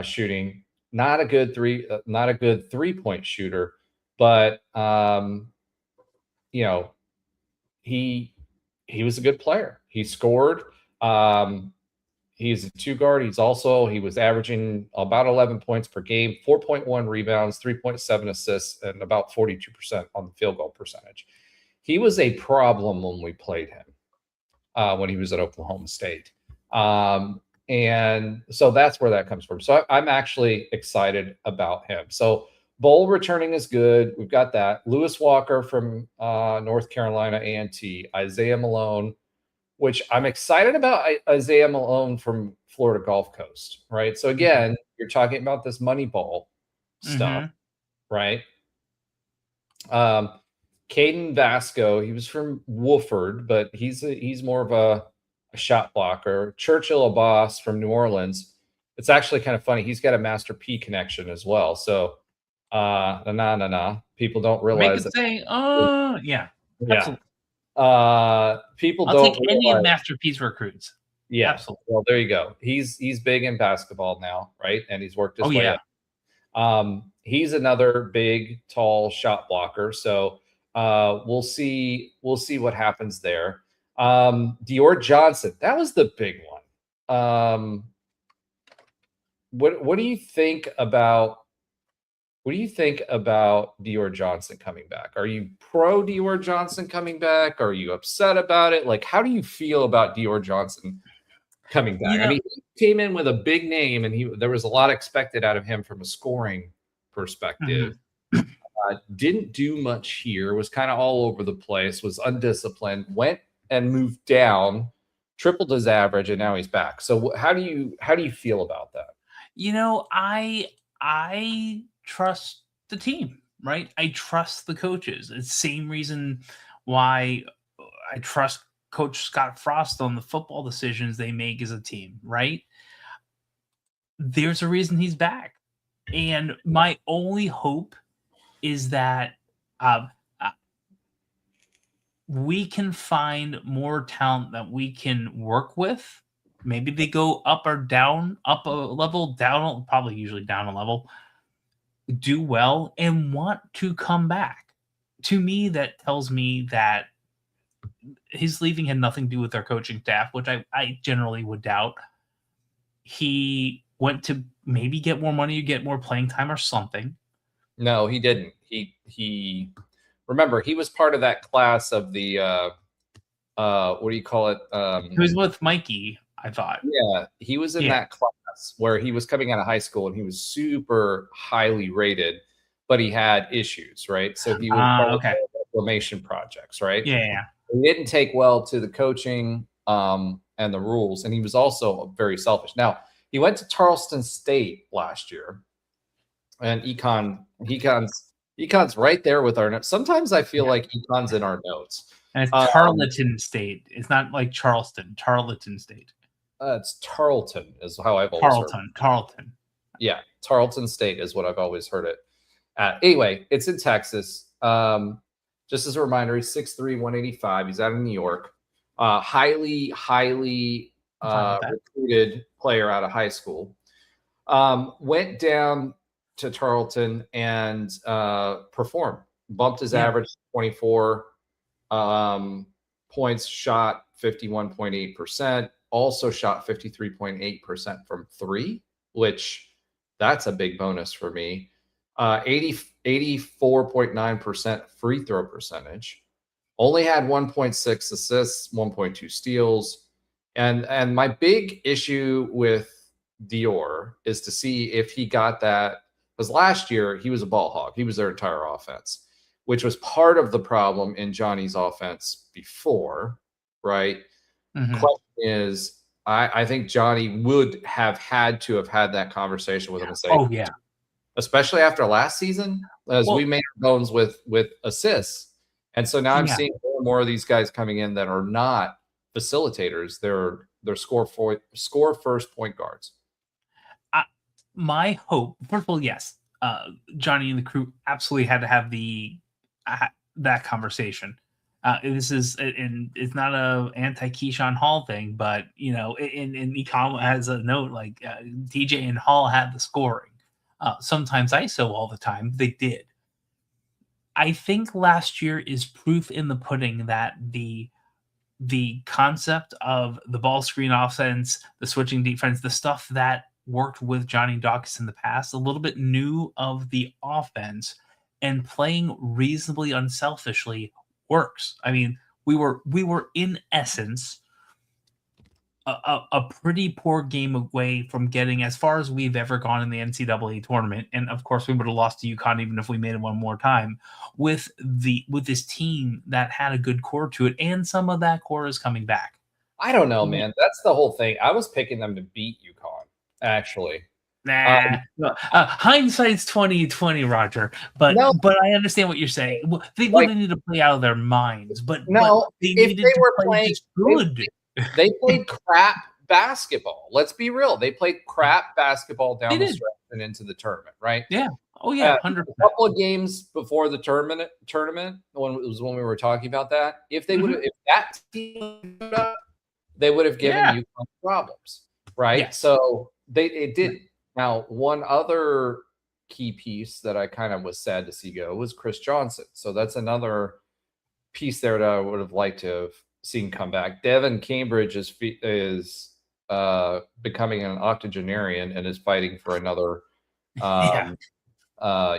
shooting. Not a good 3-point shooter, but he was a good player. He scored. He's a two guard. He was averaging about 11 points per game, 4.1 rebounds, 3.7 assists, and about 42% on the field goal percentage. He was a problem when we played him when he was at Oklahoma State. And so that's where that comes from. So I'm actually excited about him. So Bowl returning is good. We've got that. Lewis Walker from North Carolina A&T, Isaiah Malone, which I'm excited about. Isaiah Malone from Florida Gulf Coast, right? So again, you're talking about this Moneyball stuff, right? Caden Vasco, he was from Wofford, but he's more of a shot blocker. Churchill Abbas from New Orleans. It's actually kind of funny. He's got a Master P connection as well. So people don't realize that. Say, yeah. Absolutely. People I'll don't take any of Master P's recruits. Yeah. Absolutely. Well, there you go. He's big in basketball now, right? And he's worked his way up. He's another big, tall shot blocker. So we'll see what happens there. Dior Johnson, that was the big one. What do you think about Dior Johnson coming back? Are you pro Dior Johnson coming back? Are you upset about it? Like, how do you feel about Dior Johnson coming back? I mean, he came in with a big name, and there was a lot expected out of him from a scoring perspective. Didn't do much here. Was kind of all over the place. Was undisciplined. Went and moved down, tripled his average, and now he's back. So how do you feel about that? I trust the team, right? I trust the coaches. It's the same reason why I trust Coach Scott Frost on the football decisions they make as a team, right? There's a reason he's back. And my only hope is that we can find more talent that we can work with. Maybe they go up or down, up a level, down, probably usually down a level, do well and want to come back. To me, that tells me that his leaving had nothing to do with their coaching staff, which I generally would doubt. He went to maybe get more money, get more playing time or something. No, he didn't. He remember, he was part of that class of the what do you call it? He was with Mikey, I thought. Yeah, he was in that class where he was coming out of high school and he was super highly rated, but he had issues, right? So he was part of the reclamation projects, right? Yeah. He didn't take well to the coaching and the rules, and he was also very selfish. Now, he went to Charleston State last year, and Econ's right there with our notes. Sometimes I feel like Econ's in our notes. And it's Tarleton State. It's not like Charleston. Tarleton State. It's Tarleton is how I've always heard it. Tarleton. Yeah, Tarleton State is what I've always heard it at. Anyway, it's in Texas. Just as a reminder, he's 6'3", 185. He's out of New York. Highly recruited player out of high school. Went down to Tarleton and performed. Bumped his average to 24 points, shot 51.8%, also shot 53.8% from three, which that's a big bonus for me. 84.9% free throw percentage, only had 1.6 assists, 1.2 steals. And my big issue with Dior is to see if he got that, because last year he was a ball hog. He was their entire offense, which was part of the problem in Johnny's offense before, right? Mhm. Question is, I think Johnny would have had to have had that conversation with him and say, Oh yeah. especially after last season, as Well- we made our bones with assists. And so now I'm Yeah. seeing more and more of these guys coming in that are not facilitators. They're score first point guards. My hope, first of all, yes, Johnny and the crew absolutely had to have that conversation. This is, and it's not a anti Keyshawn Hall thing, but in Ecom has a note like DJ and Hall had the scoring. Sometimes ISO, all the time they did. I think last year is proof in the pudding that the concept of the ball screen offense, the switching defense, the stuff that worked with Johnny Dawkins in the past, a little bit new of the offense, and playing reasonably unselfishly works. I mean, we were in essence a pretty poor game away from getting as far as we've ever gone in the NCAA tournament, and of course we would have lost to UConn even if we made it one more time. With this team that had a good core to it, and some of that core is coming back. I don't know, man. That's the whole thing. I was picking them to beat UConn, actually. Nah, hindsight's 2020, Roger. But No. but I understand what you're saying. They wouldn't need to play out of their minds, but No, they if needed they to were play playing just good. They played crap basketball. Let's be real. They played crap basketball down They the did. stretch and into the tournament, right? Yeah. Oh yeah, A 100%. couple of games before the tournament, when we were talking about that, if they would have, if that team showed up, they would have given Yeah. UConn problems, right? Yes. So it did. Now, one other key piece that I kind of was sad to see go was Chris Johnson. So that's another piece there that I would have liked to have seen come back. Devin Cambridge is becoming an octogenarian and is fighting for another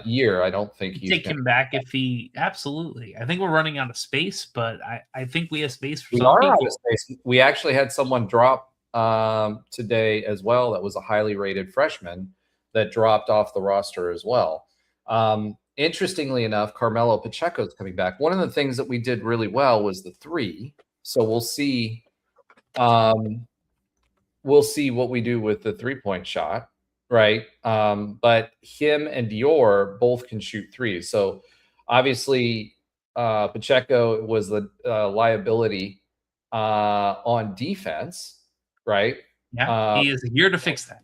year. I don't think he's take him back if he absolutely. I think we're running out of space, but I think we have space for We some are people. out of space. We actually had someone drop today as well. That was a highly rated freshman that dropped off the roster as well. Interestingly enough, Carmelo Pacheco is coming back. One of the things that we did really well was the three. So we'll see. We'll see what we do with the 3-point shot, right? But him and Dior both can shoot threes. So obviously, Pacheco was the liability on defense, right? Yeah, he is here to fix that.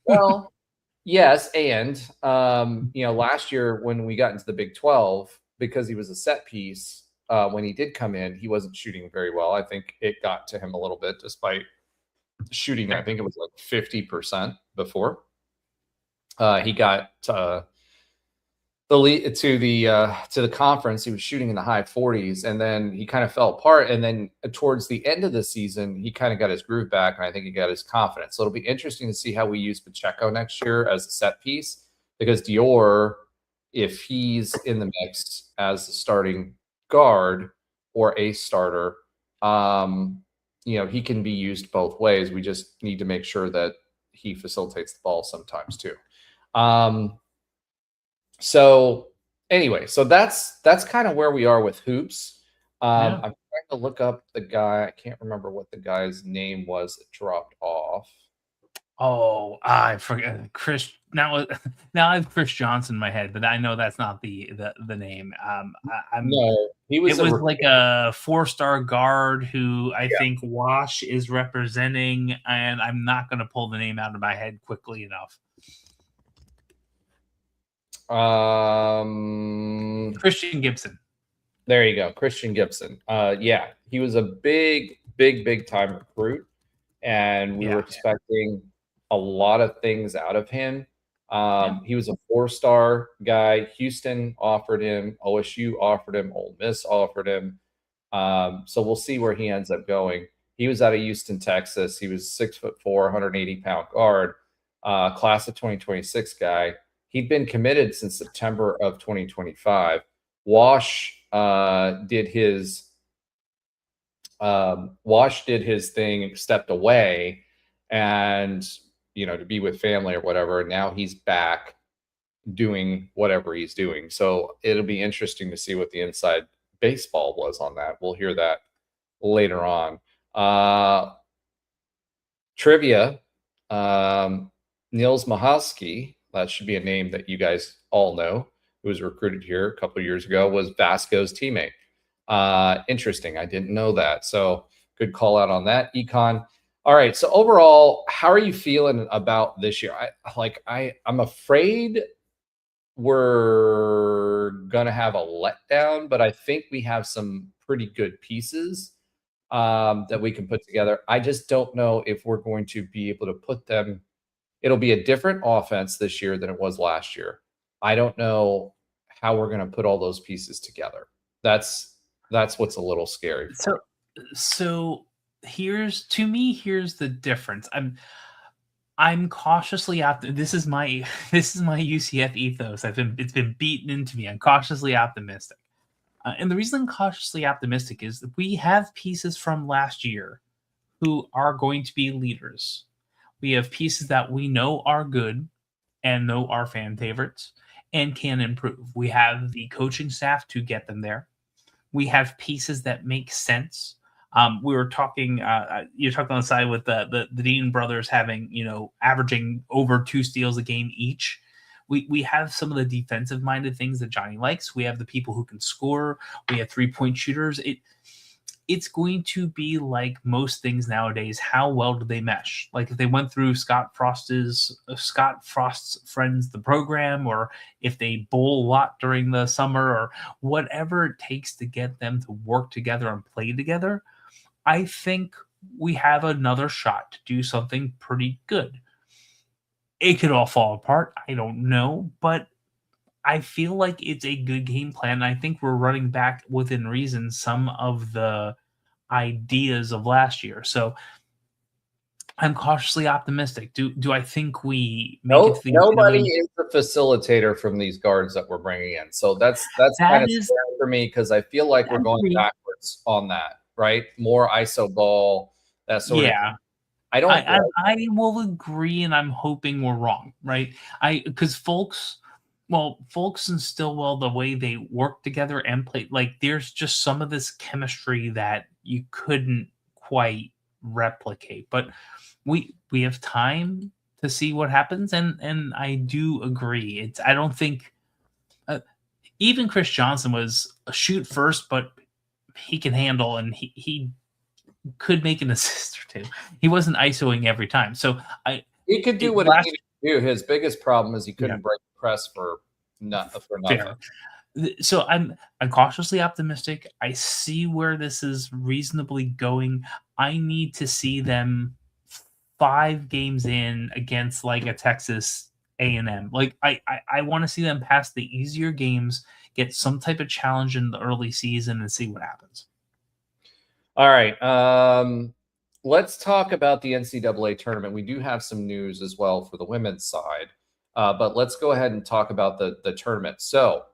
Well, yes, and last year when we got into the Big 12, because he was a set piece, when he did come in, he wasn't shooting very well. I think it got to him a little bit, despite shooting. I think it was like 50% before. He got the lead to the conference. He was shooting in the high 40s, and then he kind of fell apart. And then towards the end of the season, he kind of got his groove back, and I think he got his confidence. So it'll be interesting to see how we use Pacheco next year as a set piece, because Dior, if he's in the mix as the starting guard or a starter, he can be used both ways. We just need to make sure that he facilitates the ball sometimes too. So anyway, so that's kind of where we are with hoops. I'm trying to look up the guy. I can't remember what the guy's name was that dropped off. Oh, I forget Chris. Now I have Chris Johnson in my head, but I know that's not the name. No, it was like a 4-star guard who I think Wash is representing, and I'm not going to pull the name out of my head quickly enough. Christian Gibson. There you go, Christian Gibson. Yeah, he was a big time recruit, and we were expecting a lot of things out of him. He was a 4-star guy. Houston offered him, OSU offered him, Ole Miss offered him. So we'll see where he ends up going. He was out of Houston, Texas. He was 6'4", 180-pound guard, class of 2026 guy. He'd been committed since September of 2025. Wash did his thing, stepped away, and to be with family or whatever. And now he's back doing whatever he's doing. So it'll be interesting to see what the inside baseball was on that. We'll hear that later on. Trivia. Niels Mahowski, that should be a name that you guys all know, who was recruited here a couple of years ago, was Vasco's teammate. Interesting. I didn't know that. So good call out on that, Econ. All right. So overall, how are you feeling about this year? I'm afraid we're gonna have a letdown, but I think we have some pretty good pieces that we can put together. I just don't know if we're going to be able to put them. It'll be a different offense this year than it was last year. I don't know how we're going to put all those pieces together. That's what's a little scary. So here's the difference. I'm cautiously optimistic. This is my UCF ethos. It's been beaten into me. I'm cautiously optimistic. And the reason I'm cautiously optimistic is that we have pieces from last year who are going to be leaders. We have pieces that we know are good and know are fan favorites and can improve. We have the coaching staff to get them there. We have pieces that make sense. We were talking, you talked on the side with the Dean brothers having, averaging over 2 steals a game each. We have some of the defensive minded things that Johnny likes. We have the people who can score. We have 3-point shooters. It's going to be like most things nowadays. How well do they mesh? Like if they went through Scott Frost's friends, the program, or if they bowl a lot during the summer, or whatever it takes to get them to work together and play together, I think we have another shot to do something pretty good. It could all fall apart. I don't know, but I feel like it's a good game plan. I think we're running back within reason some of the ideas of last year. So I'm cautiously optimistic. Do I think we make it to the nobody is the facilitator from these guards that we're bringing in. So that's kind of scary for me because I feel like we're going backwards on that, right? More ISO ball, that sort of thing. I will agree, and I'm hoping we're wrong, right? Because Folks and Stillwell, the way they work together and play, like there's just some of this chemistry that you couldn't quite replicate. But we have time to see what happens, and I do agree. I don't think even Chris Johnson was a shoot first, but he can handle, and he could make an assist or two. He wasn't ISOing every time. So he could do what he needed to do. His biggest problem is he couldn't break the press for nothing. Fair. So I'm cautiously optimistic. I see where this is reasonably going. I need to see them 5 games in against like a Texas A&M. Like I want to see them pass the easier games, get some type of challenge in the early season, and see what happens. All right. Let's talk about the NCAA tournament. We do have some news as well for the women's side, but let's go ahead and talk about the tournament. So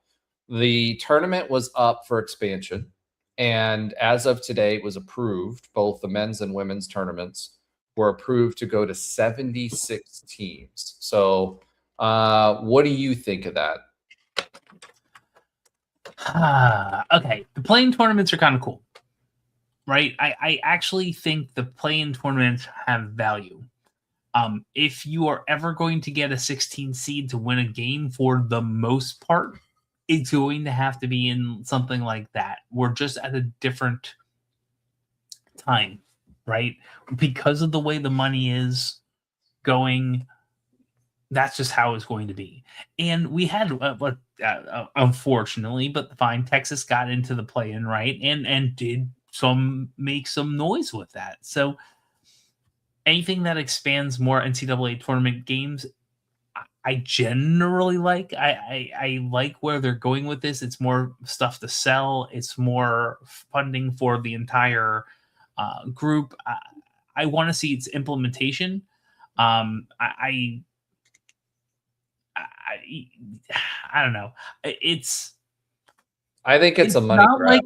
the tournament was up for expansion, and as of today, it was approved. Both the men's and women's tournaments were approved to go to 76 teams. So what do you think of that? Okay. The playing tournaments are kind of cool. Right, I actually think the play-in tournaments have value. If you are ever going to get a 16 seed to win a game, for the most part, it's going to have to be in something like that. We're just at a different time, right? Because of the way the money is going, that's just how it's going to be. And we had, unfortunately, but fine, Texas got into the play-in, right, and did make some noise with that. So anything that expands more NCAA tournament games, I generally like. I like where they're going with this. It's more stuff to sell. It's more funding for the entire group. I want to see its implementation. I I don't know. It's I think it's a money not grab. like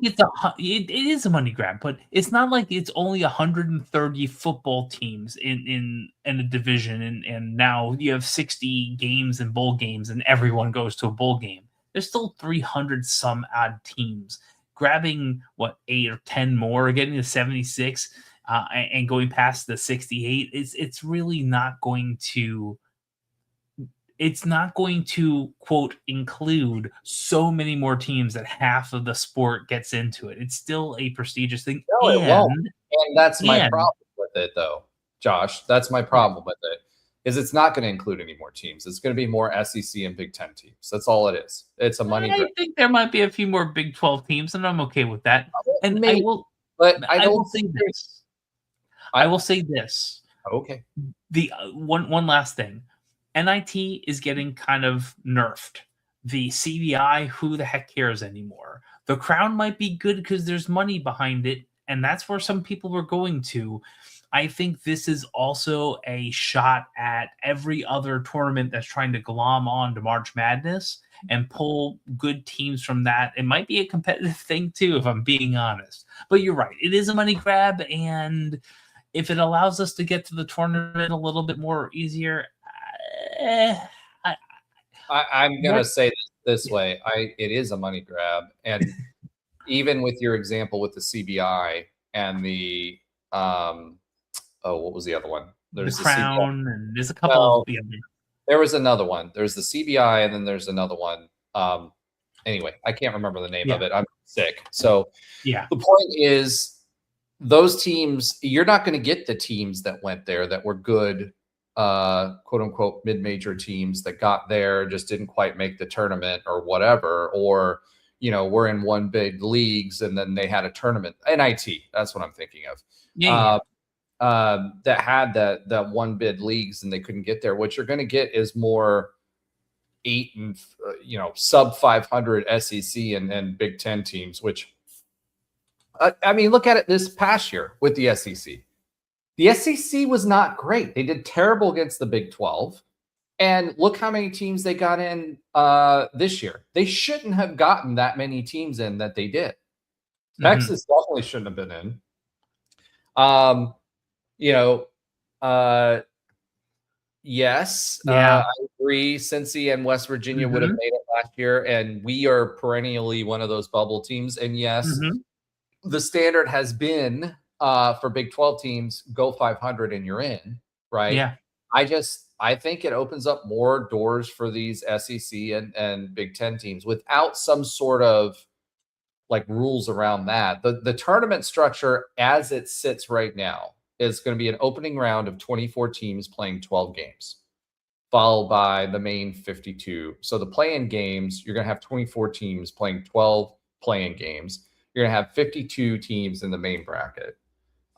it is a money grab, but it's not like it's only 130 football teams in a division, and now you have 60 games and bowl games, and everyone goes to a bowl game. There's still 300 some odd teams. Grabbing what 8 or 10 more, getting to 76, and going past the 68, it's really not going to. It's not going to, quote, include so many more teams that half of the sport gets into it. It's still a prestigious thing. No, it won't. And that's my and- problem with it, though, Josh. That's my problem with it. Is it's not going to include any more teams. It's going to be more SEC and Big Ten teams. That's all it is. It's a money I grab. think there might be a few more Big 12 teams, and I'm okay with that. And Maybe, I will, but I I don't will say think this. I will say this. Okay. The one last thing. NIT is getting kind of nerfed. The CBI, who the heck cares anymore? The Crown might be good because there's money behind it, and that's where some people were going to. I think this is also a shot at every other tournament that's trying to glom on to March Madness and pull good teams from that. It might be a competitive thing too, if I'm being honest. But you're right. It is a money grab, and if it allows us to get to the tournament a little bit more easier, I'm going to say this way. It is a money grab. And even with your example with the CBI and the, what was the other one? There's the Crown, and there's a couple of the other. There was another one. There's the CBI, and then there's another one. Anyway, I can't remember the name of it. I'm sick. So yeah, the point is those teams, you're not going to get the teams that went there that were good, quote unquote, mid-major teams that got there, just didn't quite make the tournament or whatever, or, were in one big leagues and then they had a tournament. NIT, that's what I'm thinking of. That had that one bid leagues and they couldn't get there. What you're going to get is more 8 and sub 500 SEC and Big Ten teams, which I mean, look at it this past year with the SEC. The SEC was not great. They did terrible against the Big 12. And look how many teams they got in this year. They shouldn't have gotten that many teams in that they did. Texas definitely shouldn't have been in. Yes, I agree. Cincy and West Virginia would have made it last year, and we are perennially one of those bubble teams. And yes, the standard has been for Big 12 teams, go 500 and you're in, right? Yeah. I think it opens up more doors for these SEC and Big Ten teams without some sort of like rules around that. The tournament structure as it sits right now is going to be an opening round of 24 teams playing 12 games, followed by the main 52. So the play-in games, you're going to have 24 teams playing 12 play-in games. You're going to have 52 teams in the main bracket.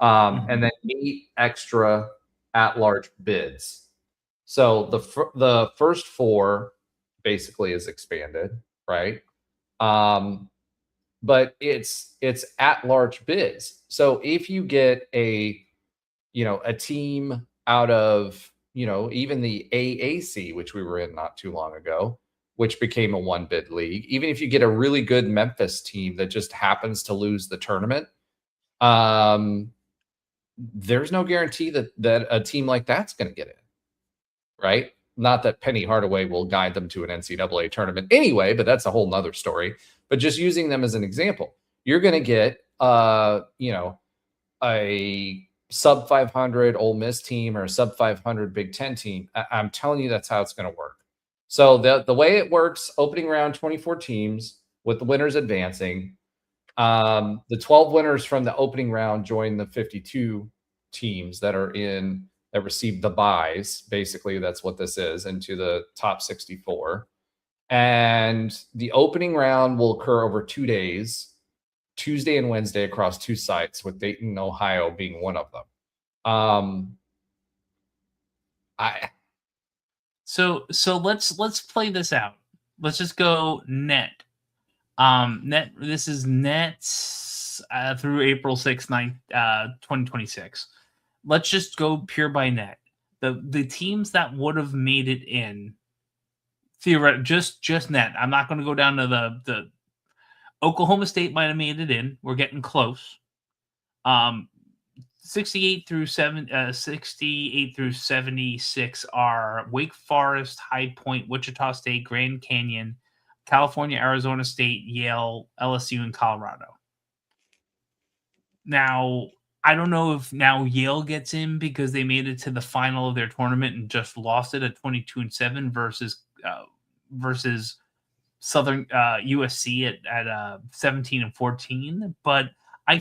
And then 8 extra at-large bids. So the first 4 basically is expanded, right? But it's at-large bids. So if you get a team out of, even the AAC, which we were in not too long ago, which became a 1-bid league, even if you get a really good Memphis team that just happens to lose the tournament, there's no guarantee that a team like that's going to get in, right? Not that Penny Hardaway will guide them to an NCAA tournament anyway, but that's a whole nother story. But just using them as an example, you're going to get, a sub 500 Ole Miss team or a sub 500 Big Ten team. I'm telling you, that's how it's going to work. So the way it works, opening round, 24 teams with the winners advancing. The 12 winners from the opening round join the 52 teams that receive the buys. Basically, that's what this is, into the top 64. And the opening round will occur over 2 days, Tuesday and Wednesday, across 2 sites, with Dayton, Ohio being one of them. So let's play this out. Let's just go net. Net. This is nets through April 6th, 2026. Let's just go pure by net. The teams that would have made it in theoretically, just net. I'm not going to go down to the Oklahoma State might have made it in. We're getting close. 68 through 76 are Wake Forest, High Point, Wichita State, Grand Canyon, California, Arizona State, Yale, LSU, and Colorado. Now, I don't know if now Yale gets in because they made it to the final of their tournament and just lost it at 22-7 versus Southern USC at 17-14. But I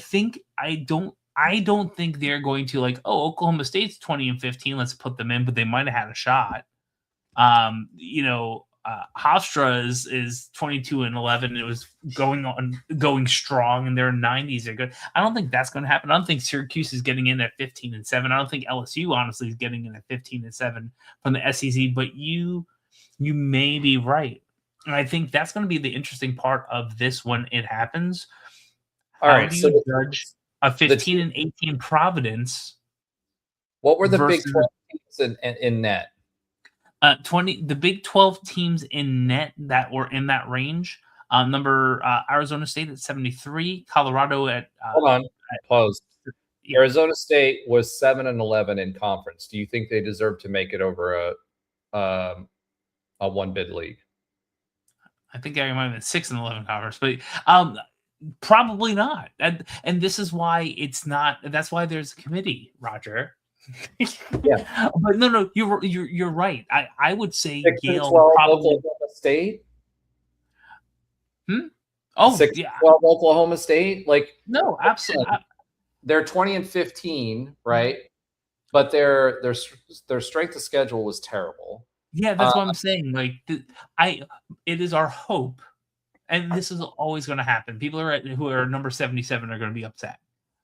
don't think they're going to like, oh, Oklahoma State's 20-15. Let's put them in, but they might have had a shot. Hofstra is 22-11. It was going strong, and their 90s are good. I don't think that's going to happen. I don't think Syracuse is getting in at 15-7. I don't think LSU honestly is getting in at 15-7 from the SEC. But you may be right, and I think that's going to be the interesting part of this when it happens. All right, do you judge a 15-18 Providence? What were the Big 12 teams in net? The Big 12 teams in net that were in that range. Arizona State at 73, Colorado at hold on, pause. Arizona State was 7-11 in conference. Do you think they deserve to make it over a one bid league? I think I might have been 6-11 conference, but probably not. And this is why it's not. That's why there's a committee, Roger. Yeah, but no, you're right. I would say 6 Yale 12 probably Oklahoma State. Oh, 6 yeah. 12 Oklahoma State. Like, no, absolutely. They're 20-15, right? But their strength of schedule was terrible. Yeah, that's what I'm saying. Like, it is our hope, and this is always going to happen. People who are number 77 are going to be upset.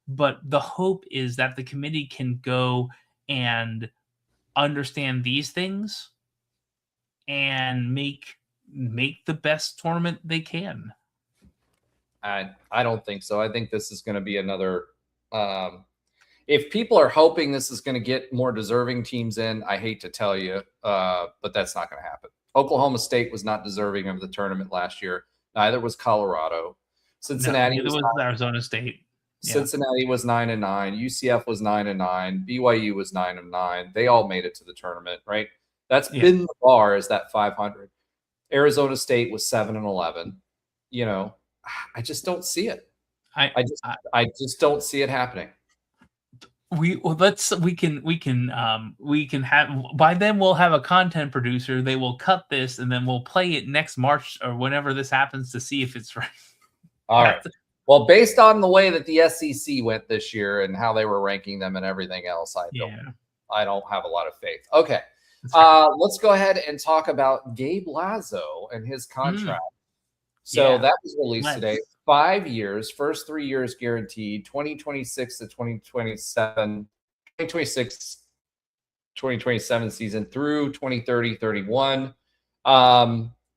But the hope is that the committee can go and understand these things and make the best tournament they can. I don't think so. I think this is going to be another. If people are hoping this is going to get more deserving teams in, I hate to tell you, but that's not going to happen. Oklahoma State was not deserving of the tournament last year. Neither was Colorado. Cincinnati was Arizona State. Cincinnati was 9-9. UCF was 9-9. BYU was 9-9. They all made it to the tournament, right? That's been the bar, is that 500. Arizona State was 7-11. I just don't see it. I just don't see it happening. We can have, by then we'll have a content producer. They will cut this and then we'll play it next March or whenever this happens to see if it's right. All right. Well, based on the way that the SEC went this year and how they were ranking them and everything else, I don't have a lot of faith. Okay. Let's go ahead and talk about Gabe Lazo and his contract. So that was released today. 5 years, first 3 years guaranteed, 2026 to 2027, 2027 season through 2030-31.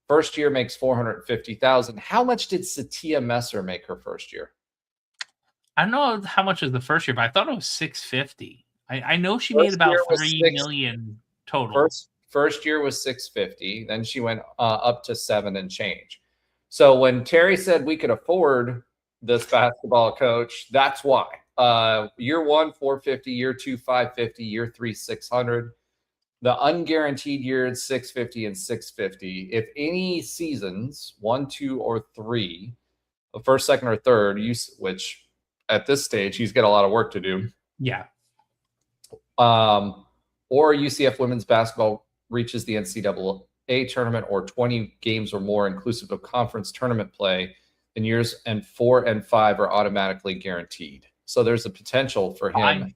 First year makes $450,000. How much did Satia Messer make her first year? I don't know how much was the first year, but I thought it was $650,000. I know she made about $3 million total. First year was $650,000. Then she went up to $7 million and change. So when Terry said we could afford this basketball coach, that's why. Year one, $450,000. Year two, $550,000. Year three, $600,000. The unguaranteed years, $650,000 and $650,000. If any seasons, 1, 2, or 3, the first, second, or third, which at this stage he's got a lot of work to do. Yeah. Or UCF women's basketball reaches the NCAA tournament or 20 games or more, inclusive of conference tournament play, then years 4 and 5 are automatically guaranteed. So there's a potential for him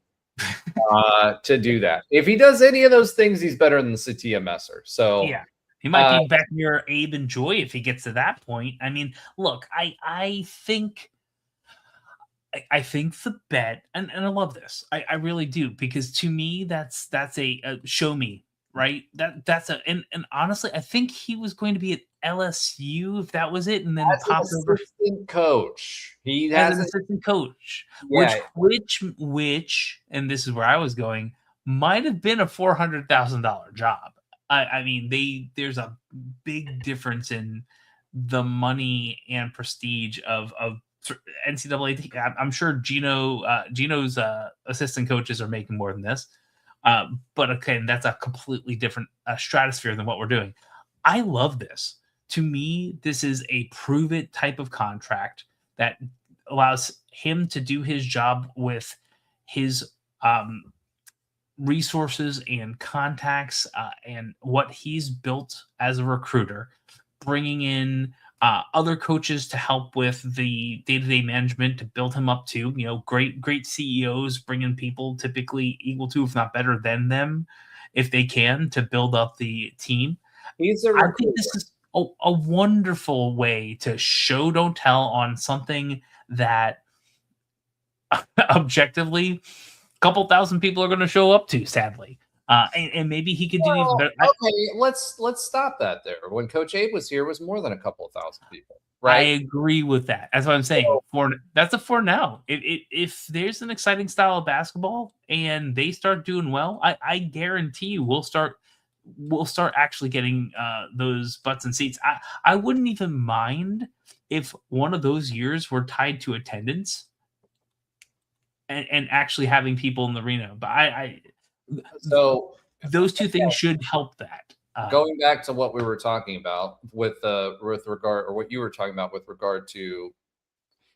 to do that. If he does any of those things, he's better than Satia Messer. So yeah, he might be back near Abe and Joy if he gets to that point. I mean, look, I think the bet, and I love this. I really do, because to me that's a show me, right? That's and honestly, I think he was going to be at LSU if that was it, and then popped over. Assistant coach. He has an assistant coach, which, and this is where I was going, might have been a $400,000 job. I mean, there's a big difference in the money and prestige of NCAA. I'm sure Gino's assistant coaches are making more than this, but okay, that's a completely different stratosphere than what we're doing. I love this. To me, this is a prove it type of contract that allows him to do his job with his resources and contacts and what he's built as a recruiter, bringing in other coaches to help with the day-to-day management to build him up to, great CEOs bringing people typically equal to, if not better than them, if they can, to build up the team. I think this is a wonderful way to show, don't tell on something that objectively a couple thousand people are going to show up to, sadly. And maybe he could do even better. Okay, let's stop that there. When Coach Abe was here, it was more than a couple of thousand people. Right? I agree with that. That's what I'm saying. That's for now. If there's an exciting style of basketball and they start doing well, I guarantee you we'll start actually getting those butts and seats. I wouldn't even mind if one of those years were tied to attendance and actually having people in the arena. But so those two things should help that. Going back to what we were talking about with regard, or what you were talking about with regard to,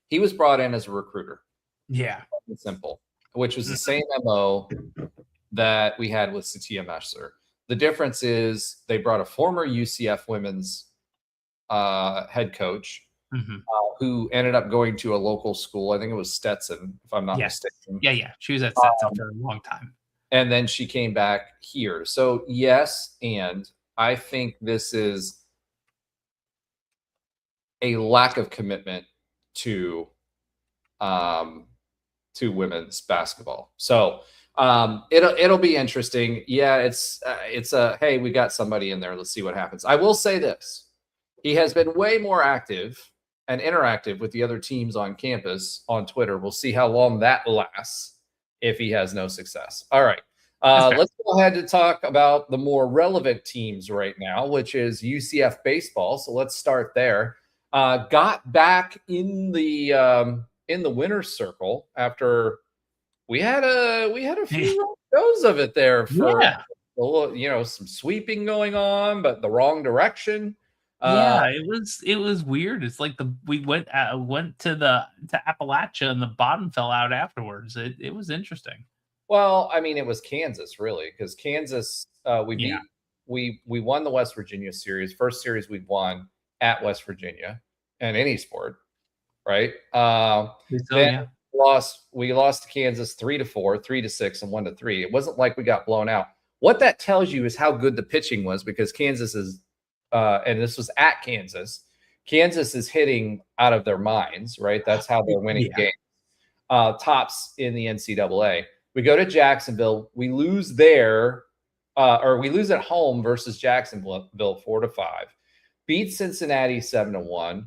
he was brought in as a recruiter. Yeah. Simple, which was the same MO that we had with Satya Messer. The difference is they brought a former UCF women's head coach who ended up going to a local school. I think it was Stetson, if I'm not mistaken. Yeah. She was at Stetson for a long time. And then she came back here. So yes, and I think this is a lack of commitment to women's basketball. So it'll be interesting. Yeah, it's a hey, we got somebody in there. Let's see what happens. I will say this: he has been way more active and interactive with the other teams on campus on Twitter. We'll see how long that lasts if he has no success. All right. Let's go ahead to talk about the more relevant teams right now, which is UCF baseball. So let's start there. Got back in the winner's circle after we had a few shows of it there for some sweeping going on, but the wrong direction. It was weird. It's like we went to Appalachia and the bottom fell out afterwards. It was interesting. Well, I mean, it was Kansas really, because Kansas we won the West Virginia series, first series we'd won at West Virginia in any sport, right? We lost to Kansas 3-4, 3-6, and 1-3. It wasn't like we got blown out. What that tells you is how good the pitching was, because Kansas is. And this was at Kansas. Kansas is hitting out of their minds, right? That's how they're winning games. Tops in the NCAA. We go to Jacksonville. We lose there, or we lose at home versus Jacksonville 4-5. Beat Cincinnati 7-1.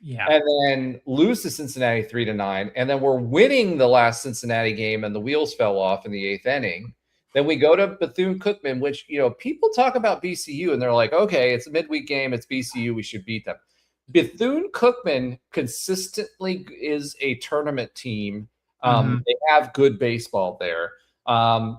Yeah. And then lose to Cincinnati 3-9. And then we're winning the last Cincinnati game, and the wheels fell off in the 8th inning. Then we go to Bethune-Cookman, which, people talk about BCU and they're like, okay, it's a midweek game. It's BCU. We should beat them. Bethune-Cookman consistently is a tournament team. They have good baseball there.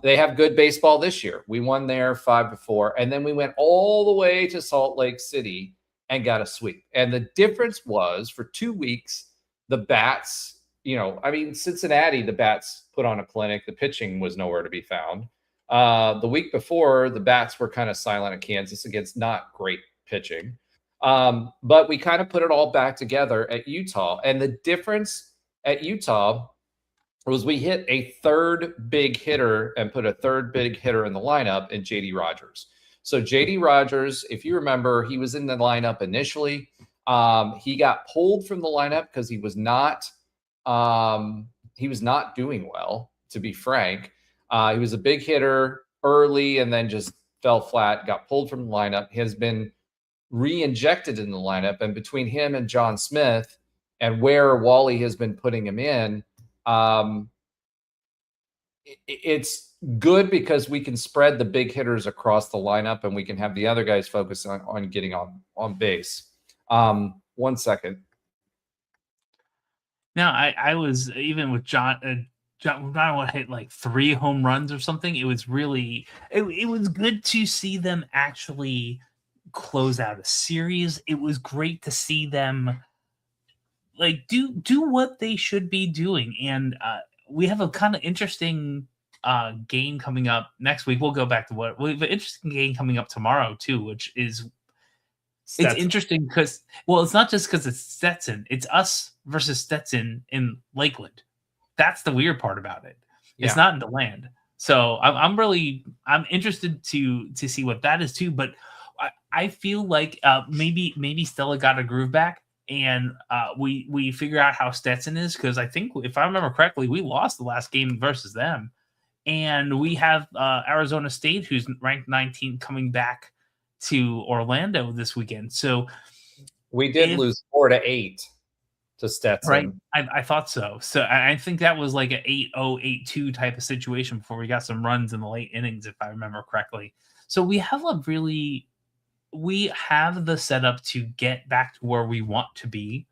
They have good baseball this year. We won there 5-4. And then we went all the way to Salt Lake City and got a sweep. And the difference was for 2 weeks, the bats, Cincinnati, the bats put on a clinic. The pitching was nowhere to be found. The week before, the bats were kind of silent at Kansas against not great pitching. But we kind of put it all back together at Utah. And the difference at Utah was we hit a third big hitter and put a third big hitter in the lineup in J.D. Rogers. So J.D. Rogers, if you remember, he was in the lineup initially. He got pulled from the lineup because he was not doing well, to be frank. He was a big hitter early and then just fell flat, got pulled from the lineup, has been re-injected in the lineup. And between him and John Smith and where Wally has been putting him in, it's good because we can spread the big hitters across the lineup, and we can have the other guys focus on getting on base. 1 second. Now, I was even with John hit like 3 home runs or something. It was really it was good to see them actually close out a series. It was great to see them like do what they should be doing. And we have a kind of interesting game coming up next week. We'll go back to what we have an interesting game coming up tomorrow too, which is Stetson. It's interesting because, well, it's not just because it's Stetson. It's us versus Stetson in Lakeland. That's the weird part about it. It's not in the land. So I'm interested to see what that is too. But I feel like maybe Stella got a groove back, and we figure out how Stetson is, because I think, if I remember correctly, we lost the last game versus them, and we have Arizona State, who's ranked 19, coming back to Orlando this weekend. So we did lose 4-8 to Stetson. Right. I thought so. So I think that was like an 8-0, 8-2 type of situation before we got some runs in the late innings, if I remember correctly. So we have the setup to get back to where we want to be,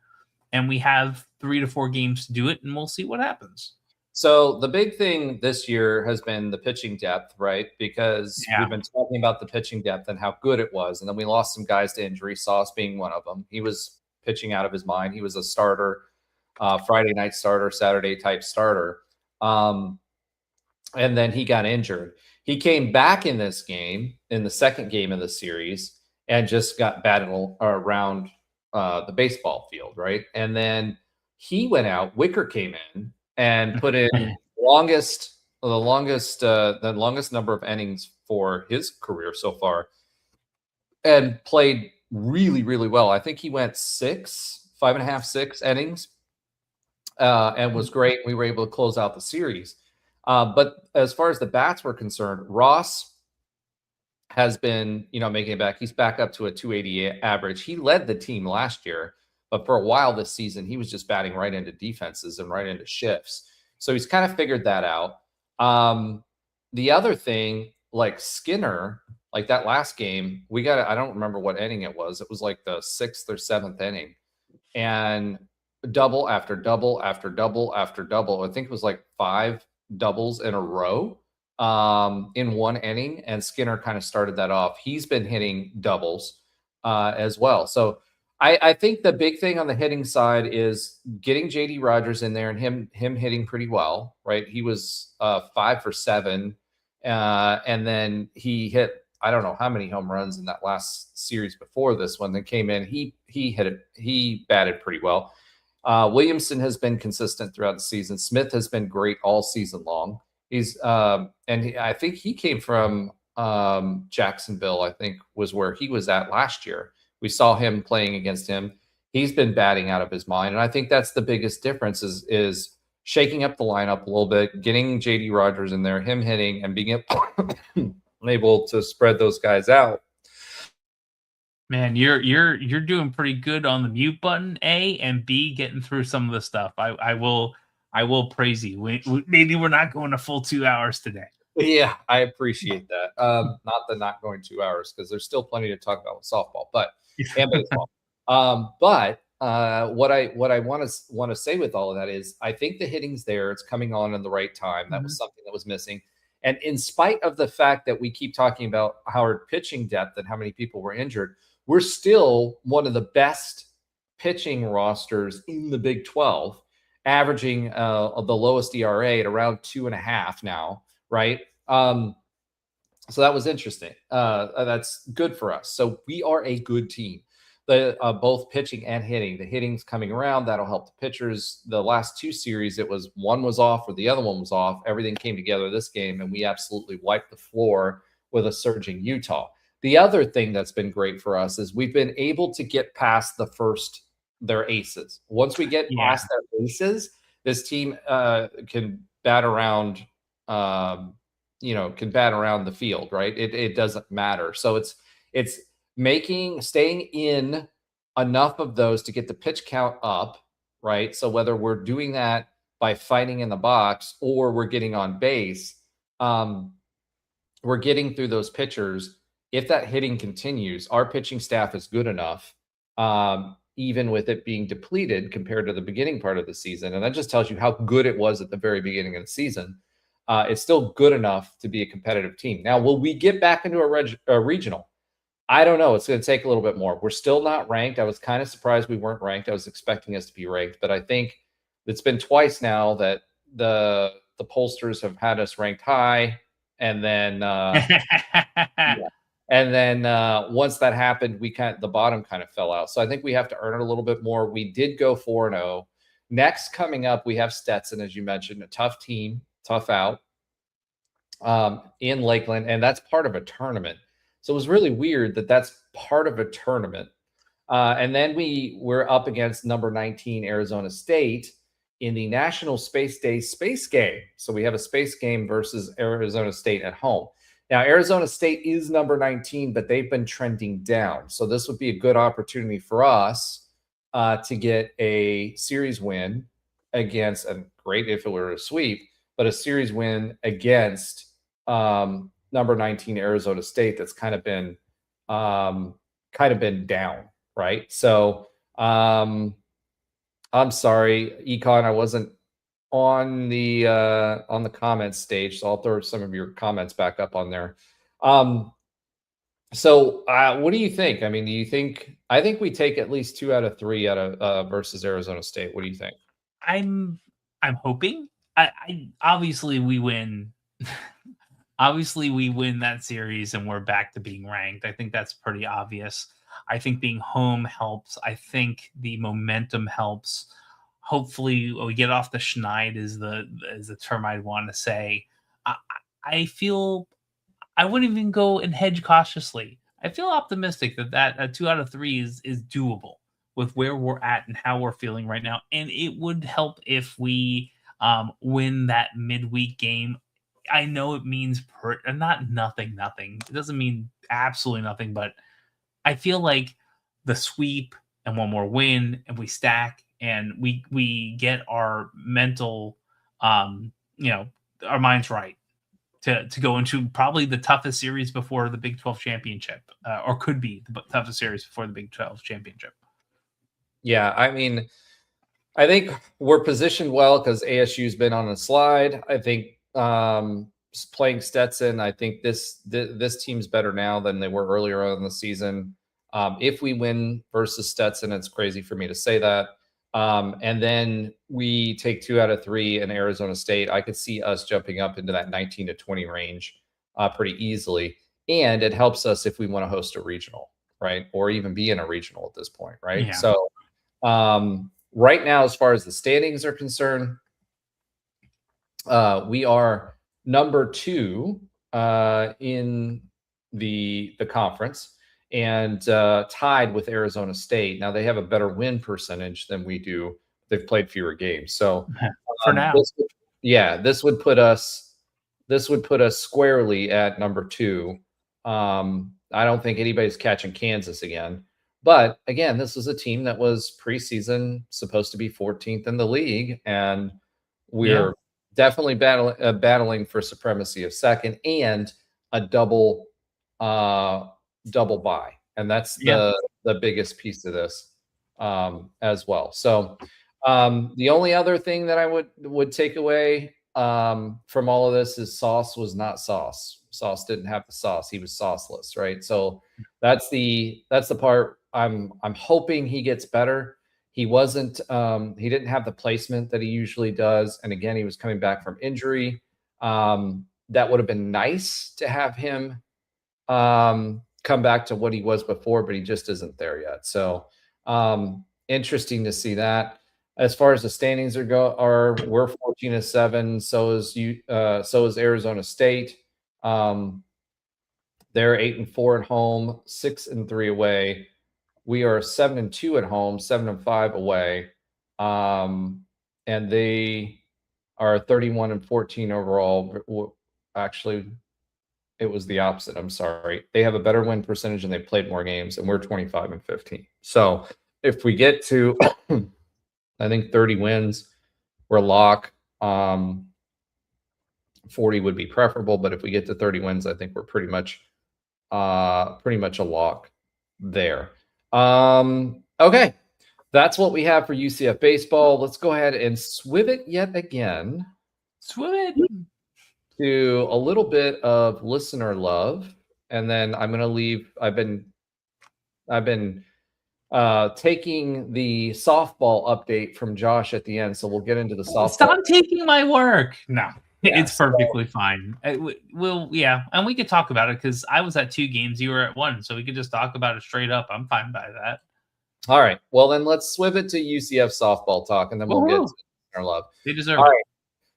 and we have 3 to 4 games to do it, and we'll see what happens. So the big thing this year has been the pitching depth, right? Because we've been talking about the pitching depth and how good it was. And then we lost some guys to injury, Sauce being one of them. He was pitching out of his mind. He was a starter, Friday night starter, Saturday type starter. And then he got injured. He came back in this game, in the second game of the series, and just got batted around the baseball field, right? And then he went out. Wicker came in and put in the longest number of innings for his career so far, and played really, really well. I think he went 5.5, 6 innings, and was great. We were able to close out the series. But as far as the bats were concerned, Ross has been, making it back. He's back up to a 280 average. He led the team last year, but for a while this season, he was just batting right into defenses and right into shifts. So he's kind of figured that out. The other thing, like Skinner, like that last game, I don't remember what inning it was. It was like the 6th or 7th inning. And double after double after double after double. I think it was like 5 doubles in a row in one inning. And Skinner kind of started that off. He's been hitting doubles as well. So I think the big thing on the hitting side is getting JD Rogers in there and him hitting pretty well, right? He was 5 for 7, and then he hit, I don't know how many home runs in that last series before this one that came in. He hit it. He batted pretty well. Williamson has been consistent throughout the season. Smith has been great all season long. I think he came from Jacksonville, I think was where he was at last year. We saw him playing against him. He's been batting out of his mind. And I think that's the biggest difference is shaking up the lineup a little bit, getting JD Rogers in there, him hitting, and being able to spread those guys out. Man, you're doing pretty good on the mute button, A, and B, getting through some of the stuff. I will praise you. Maybe we're not going a full 2 hours today. Yeah, I appreciate that. Not going 2 hours, because there's still plenty to talk about with softball, and baseball. What I want to say with all of that is, I think the hitting's there. It's coming on in the right time. That was something that was missing. And in spite of the fact that we keep talking about our pitching depth and how many people were injured, we're still one of the best pitching rosters in the Big 12, averaging the lowest ERA at around 2.5 now, right? So that was interesting. That's good for us. So we are a good team. Both pitching and hitting. The hitting's coming around. That'll help the pitchers. The last 2 series, it was one was off or the other one was off. Everything came together this game, and we absolutely wiped the floor with a surging Utah. The other thing that's been great for us is we've been able to get past their aces. Once we get past their aces, this team can bat around, can bat around the field, right? It doesn't matter. So it's staying in enough of those to get the pitch count up, right? So whether we're doing that by fighting in the box, or we're getting on base. We're getting through those pitchers. If that hitting continues, our pitching staff is good enough, even with it being depleted compared to the beginning part of the season. And that just tells you how good it was at the very beginning of the season. It's still good enough to be a competitive team. Now, will we get back into a regional? I don't know. It's going to take a little bit more. We're still not ranked. I was kind of surprised we weren't ranked. I was expecting us to be ranked, but I think it's been twice now that the pollsters have had us ranked high, and then once that happened, the bottom kind of fell out. So I think we have to earn it a little bit more. We did go 4-0. Next coming up, we have Stetson, as you mentioned, a tough team, tough out in Lakeland, and that's part of a tournament. So it was really weird that that's part of a tournament. And then we're up against number 19 Arizona State in the National Space Day space game. So we have a space game versus Arizona State at home. Now, Arizona State is number 19, but they've been trending down. So this would be a good opportunity for us to get a series win against, and great if it were a sweep, but a series win against number 19 Arizona State that's kind of been down, right? So I'm sorry, Econ, I wasn't on the comments stage, so I'll throw some of your comments back up on there. So what do you think? I mean, I think we take at least 2 out of 3 out of versus Arizona State. What do you think? I'm hoping. I obviously we win. Obviously, we win that series and we're back to being ranked. I think that's pretty obvious. I think being home helps. I think the momentum helps. Hopefully, we get off the schneid is the term I'd want to say. I feel I wouldn't even go and hedge cautiously. I feel optimistic that 2 out of 3 is doable with where we're at and how we're feeling right now. And it would help if we win that midweek game. I know it means not nothing. It doesn't mean absolutely nothing, but I feel like the sweep and one more win and we stack and we get our mental, our minds right to go into probably the toughest series before the Big 12 championship, or could be the toughest series before the Big 12 championship. Yeah, I mean, I think we're positioned well because ASU's been on a slide. I think playing Stetson, I think this team's better now than they were earlier on in the season. If we win versus Stetson, it's crazy for me to say that. And then we take 2 out of 3 in Arizona State. I could see us jumping up into that 19 to 20 range pretty easily. And it helps us if we want to host a regional, right? Or even be in a regional at this point, right? Yeah. So right now, as far as the standings are concerned, we are number 2 in the conference and tied with Arizona State. Now they have a better win percentage than we do. They've played fewer games. So for now, this would put us squarely at number 2. I don't think anybody's catching Kansas again. But again, this is a team that was preseason supposed to be 14th in the league, and we're definitely battling for supremacy of second and a double bye, and that's the biggest piece of this as well. So the only other thing that I would take away from all of this is Sauce was not Sauce. Sauce didn't have the sauce; he was sauceless, right? So that's the part. I'm hoping he gets better. He wasn't. He didn't have the placement that he usually does, and again, he was coming back from injury. That would have been nice to have him come back to what he was before, but he just isn't there yet. So interesting to see that. As far as the standings we're 14-7. So is Arizona State. They're 8-4 at home, 6-3 away. We are 7-2 at home, 7-5 away. And they are 31-14 overall. Actually, it was the opposite. I'm sorry. They have a better win percentage and they played more games, and we're 25-15. So if we get to, I think 30 wins, we're lock. 40 would be preferable, but if we get to 30 wins, I think we're pretty much a lock there. Okay, that's what we have for UCF baseball. Let's go ahead and swiv it yet again. Swim it. To a little bit of listener love, and then I'm going to leave. I've been taking the softball update from Josh at the end, so we'll get into the softball. Stop taking my work. No, Yeah, it's perfectly fine. Yeah, and we could talk about it because I was at 2 games, you were at 1, so we could just talk about it straight up. I'm fine by that. All right, well then let's swiv it to UCF softball talk, and then we'll get to our love. They deserve All it. right.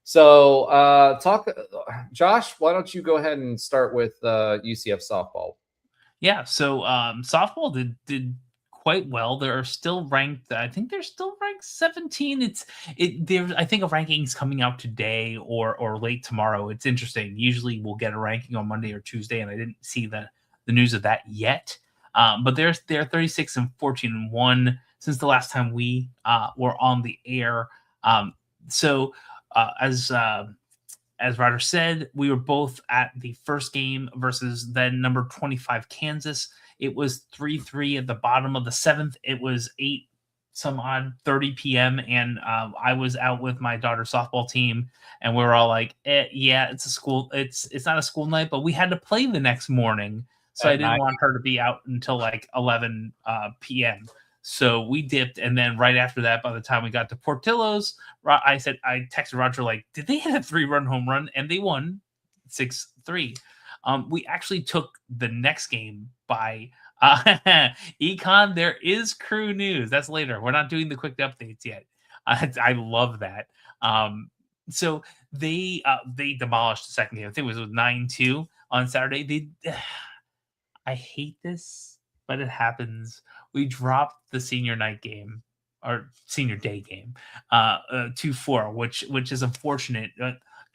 So Josh, why don't you go ahead and start with UCF softball? Yeah, so softball did quite well. They're still ranked. I think they're still ranked 17. There's I think a ranking's coming out today or late tomorrow. It's interesting. Usually we'll get a ranking on Monday or Tuesday, and I didn't see the news of that yet. But they're 36-14-1 since the last time we were on the air. As Ryder said, we were both at the first game versus then number 25 Kansas. It was 3-3 at the bottom of the 7th. It was 8-30 p.m. and I was out with my daughter's softball team, and we were all like, "Yeah, it's a school. It's not a school night, but we had to play the next morning, so I didn't want her to be out until like 11 p.m." So we dipped, and then right after that, by the time we got to Portillo's, I texted Roger like, "Did they hit a 3-run home run?" And they won 6-3. We actually took the next game by Econ. There is crew news. That's later. We're not doing the quick updates yet. I love that. So they demolished the second game. I think it was 9-2 on Saturday. I hate this, but it happens. We dropped the senior night game or senior day game 2-4, which is unfortunate.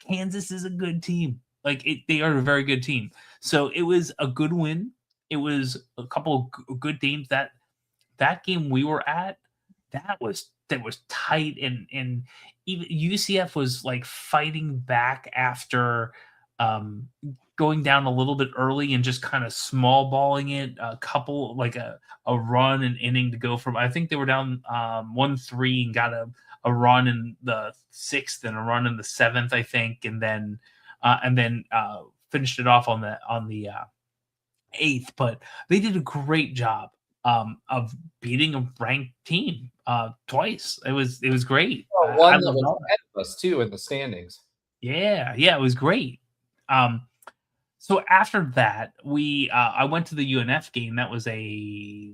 Kansas is a good team. They are a very good team. So it was a good win. It was a couple of good teams. That game we were at, that was tight, and even UCF was like fighting back after going down a little bit early and just kind of small balling it. A couple like a run and inning to go from. I think they were down 1-3 and got a run in the 6th and a run in the 7th, I think, and then finished it off on the 8th. But they did a great job of beating a ranked team twice. It was great. One that was ahead of us too in the standings. Yeah, it was great. So after that, I went to the UNF game. That was I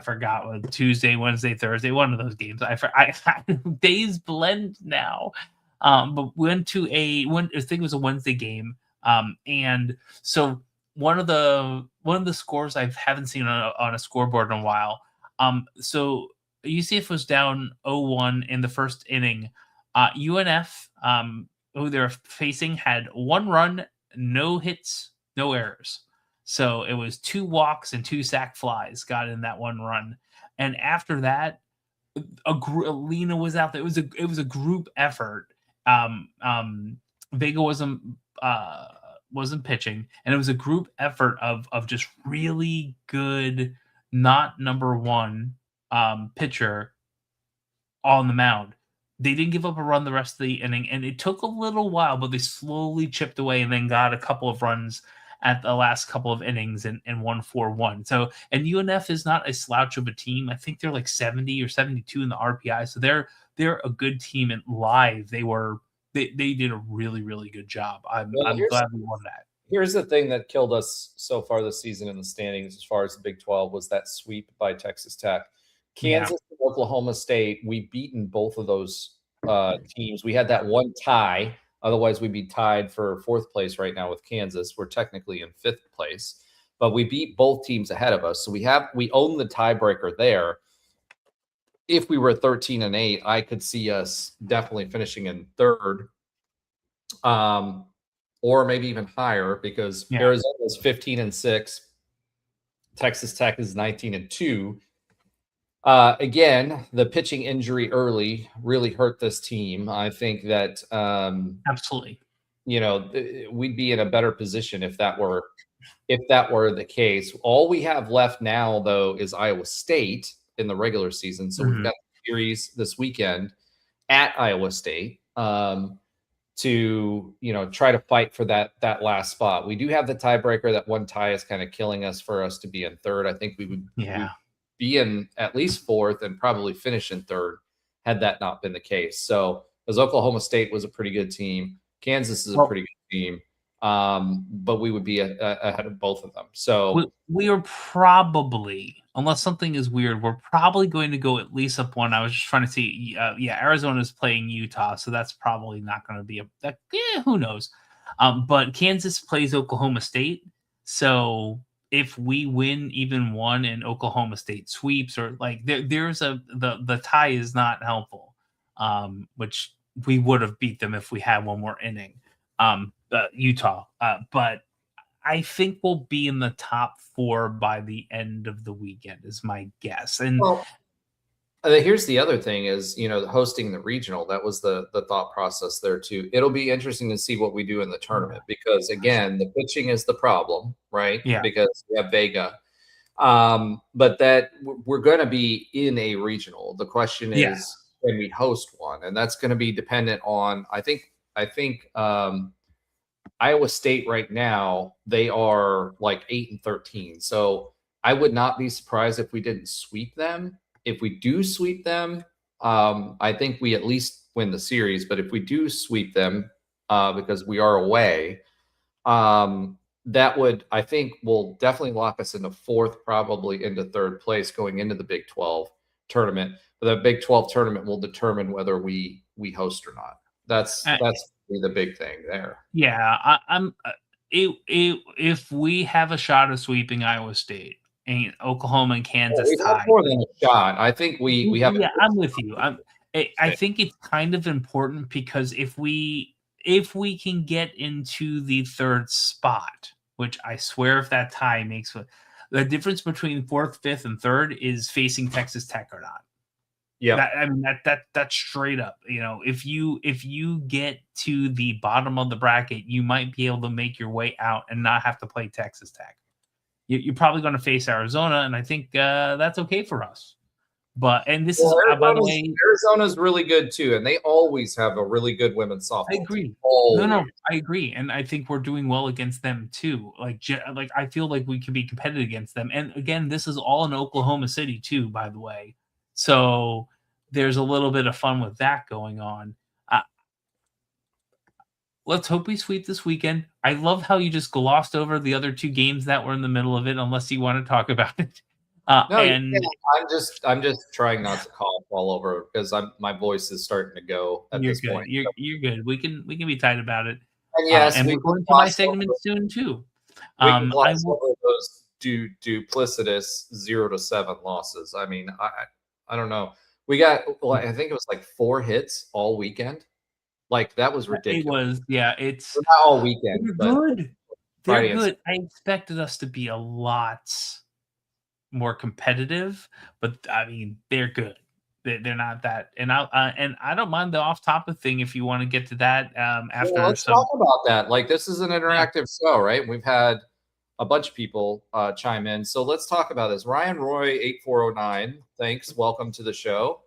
forgot what, Tuesday, Wednesday, Thursday, one of those games. Days blend now. But we went to I think it was a Wednesday game. And so one of the scores I haven't seen on a scoreboard in a while. So UCF was down 0-1 in the first inning. UNF, who they're facing, had 1 run, no hits, no errors. So it was 2 walks and 2 sac flies got in that 1 run. And after that, Lena was out there. It was a group effort. Vega wasn't pitching, and it was a group effort of just really good, not number 1 pitcher on the mound. They didn't give up a run the rest of the inning, and it took a little while, but they slowly chipped away and then got a couple of runs at the last couple of innings and won 4-1. So, and UNF is not a slouch of a team. I think they're like 70 or 72 in the RPI. So they're a good team, and live they did a really, really good job. I'm glad we won that. Here's the thing that killed us so far this season in the standings as far as the Big 12 was that sweep by Texas Tech. Kansas and Oklahoma State, we beaten both of those teams. We had that one tie. Otherwise, we'd be tied for 4th place right now with Kansas. We're technically in 5th place, but we beat both teams ahead of us. So we own the tiebreaker there. If we were 13-8, I could see us definitely finishing in 3rd, or maybe even higher, because Arizona is 15-6, Texas Tech is 19-2. Again, the pitching injury early really hurt this team. I think that Absolutely. we'd be in a better position if that were the case. All we have left now, though, is Iowa State in the regular season. So we've got the series this weekend at Iowa State to try to fight for that last spot. We do have the tiebreaker. That one tie is kind of killing us for us to be in third. I think we would be in at least fourth and probably finish in third had that not been the case. So, because Oklahoma State was a pretty good team, Kansas is a pretty good team, but we would be ahead of both of them. So we are probably, unless something is weird, we're probably going to go at least up one. I was just trying to see. Arizona is playing Utah, so that's probably not going to be who knows. But Kansas plays Oklahoma State, so if we win even one and Oklahoma State sweeps, or like there's the tie is not helpful, which we would have beat them if we had one more inning. Utah, but I think we'll be in the top 4 by the end of the weekend is my guess. And here's the other thing is, hosting the regional, that was the thought process there too. It'll be interesting to see what we do in the tournament because again, the pitching is the problem, right? Yeah. Because we have Vega. But that we're going to be in a regional. The question is, can we host one? And that's going to be dependent on, I think Iowa State right now, they are like 8-13. So I would not be surprised if we didn't sweep them. If we do sweep them, I think we at least win the series. But if we do sweep them, because we are away, that would, I think, will definitely lock us into fourth, probably into third place going into the Big 12 tournament. But the Big 12 tournament will determine whether we host or not. That's the big thing there. Yeah, if we have a shot of sweeping Iowa State and Oklahoma and Kansas, we have more than a shot. I think we have. Yeah, I'm with you. I think it's kind of important because if we can get into the third spot, which I swear if that tie makes the difference between fourth, fifth, and third is facing Texas Tech or not. Yeah, that's straight up. If you get to the bottom of the bracket, you might be able to make your way out and not have to play Texas Tech. You're probably going to face Arizona, and I think that's okay for us. This is by the way, Arizona's really good too, and they always have a really good women's softball. I agree. Team. No, I agree, and I think we're doing well against them too. Like I feel like we can be competitive against them. And again, this is all in Oklahoma City too, by the way. So there's a little bit of fun with that going on. Let's hope we sweep this weekend. I love how you just glossed over the other 2 games that were in the middle of it, unless you want to talk about it. I'm just trying not to cough all over because my voice is starting to go at this point. You're good. We can be tight about it. And yes, and we're going to my segment soon too. We can gloss over those duplicitous 0-7 losses. I mean, I don't know. We got, I think it was like 4 hits all weekend. Like that was ridiculous. It was, yeah. It's not all weekend. They're good. They're good. I expected us to be a lot more competitive, but I mean, they're good. They're not that. And I don't mind the off-topic thing if you want to get to that after. Yeah, let's talk about that. Like this is an interactive show, right? We've had a bunch of people chime in. So let's talk about this. Ryan Roy 8409, thanks. Welcome to the show.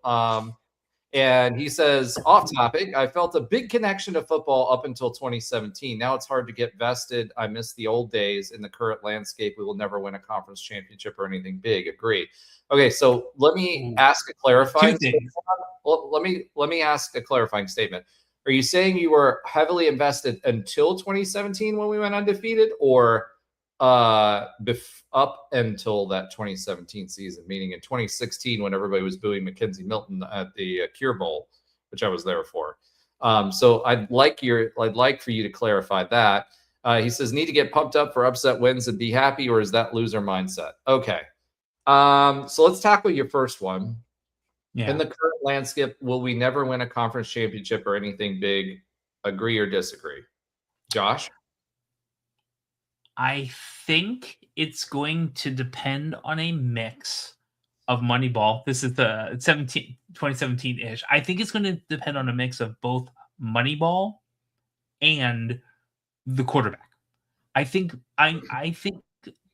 And he says, off topic, I felt a big connection to football up until 2017. Now it's hard to get vested. I miss the old days. In the current landscape, we will never win a conference championship or anything big. Agree. Okay, so let me ask a clarifying statement. Well, let me ask a clarifying statement. Are you saying you were heavily invested until 2017 when we went undefeated, or up until that 2017 season, meaning in 2016 when everybody was booing Mackenzie Milton at the Cure Bowl, which I was there for? So I'd like for you to clarify that. He says, need to get pumped up for upset wins and be happy, or is that loser mindset? Okay. So let's tackle your first one. Yeah. In the current landscape, will we never win a conference championship or anything big? Agree or disagree? Josh? I think it's going to depend on a mix of Moneyball. This is the 2017-ish. I think it's going to depend on a mix of both Moneyball and the quarterback. I think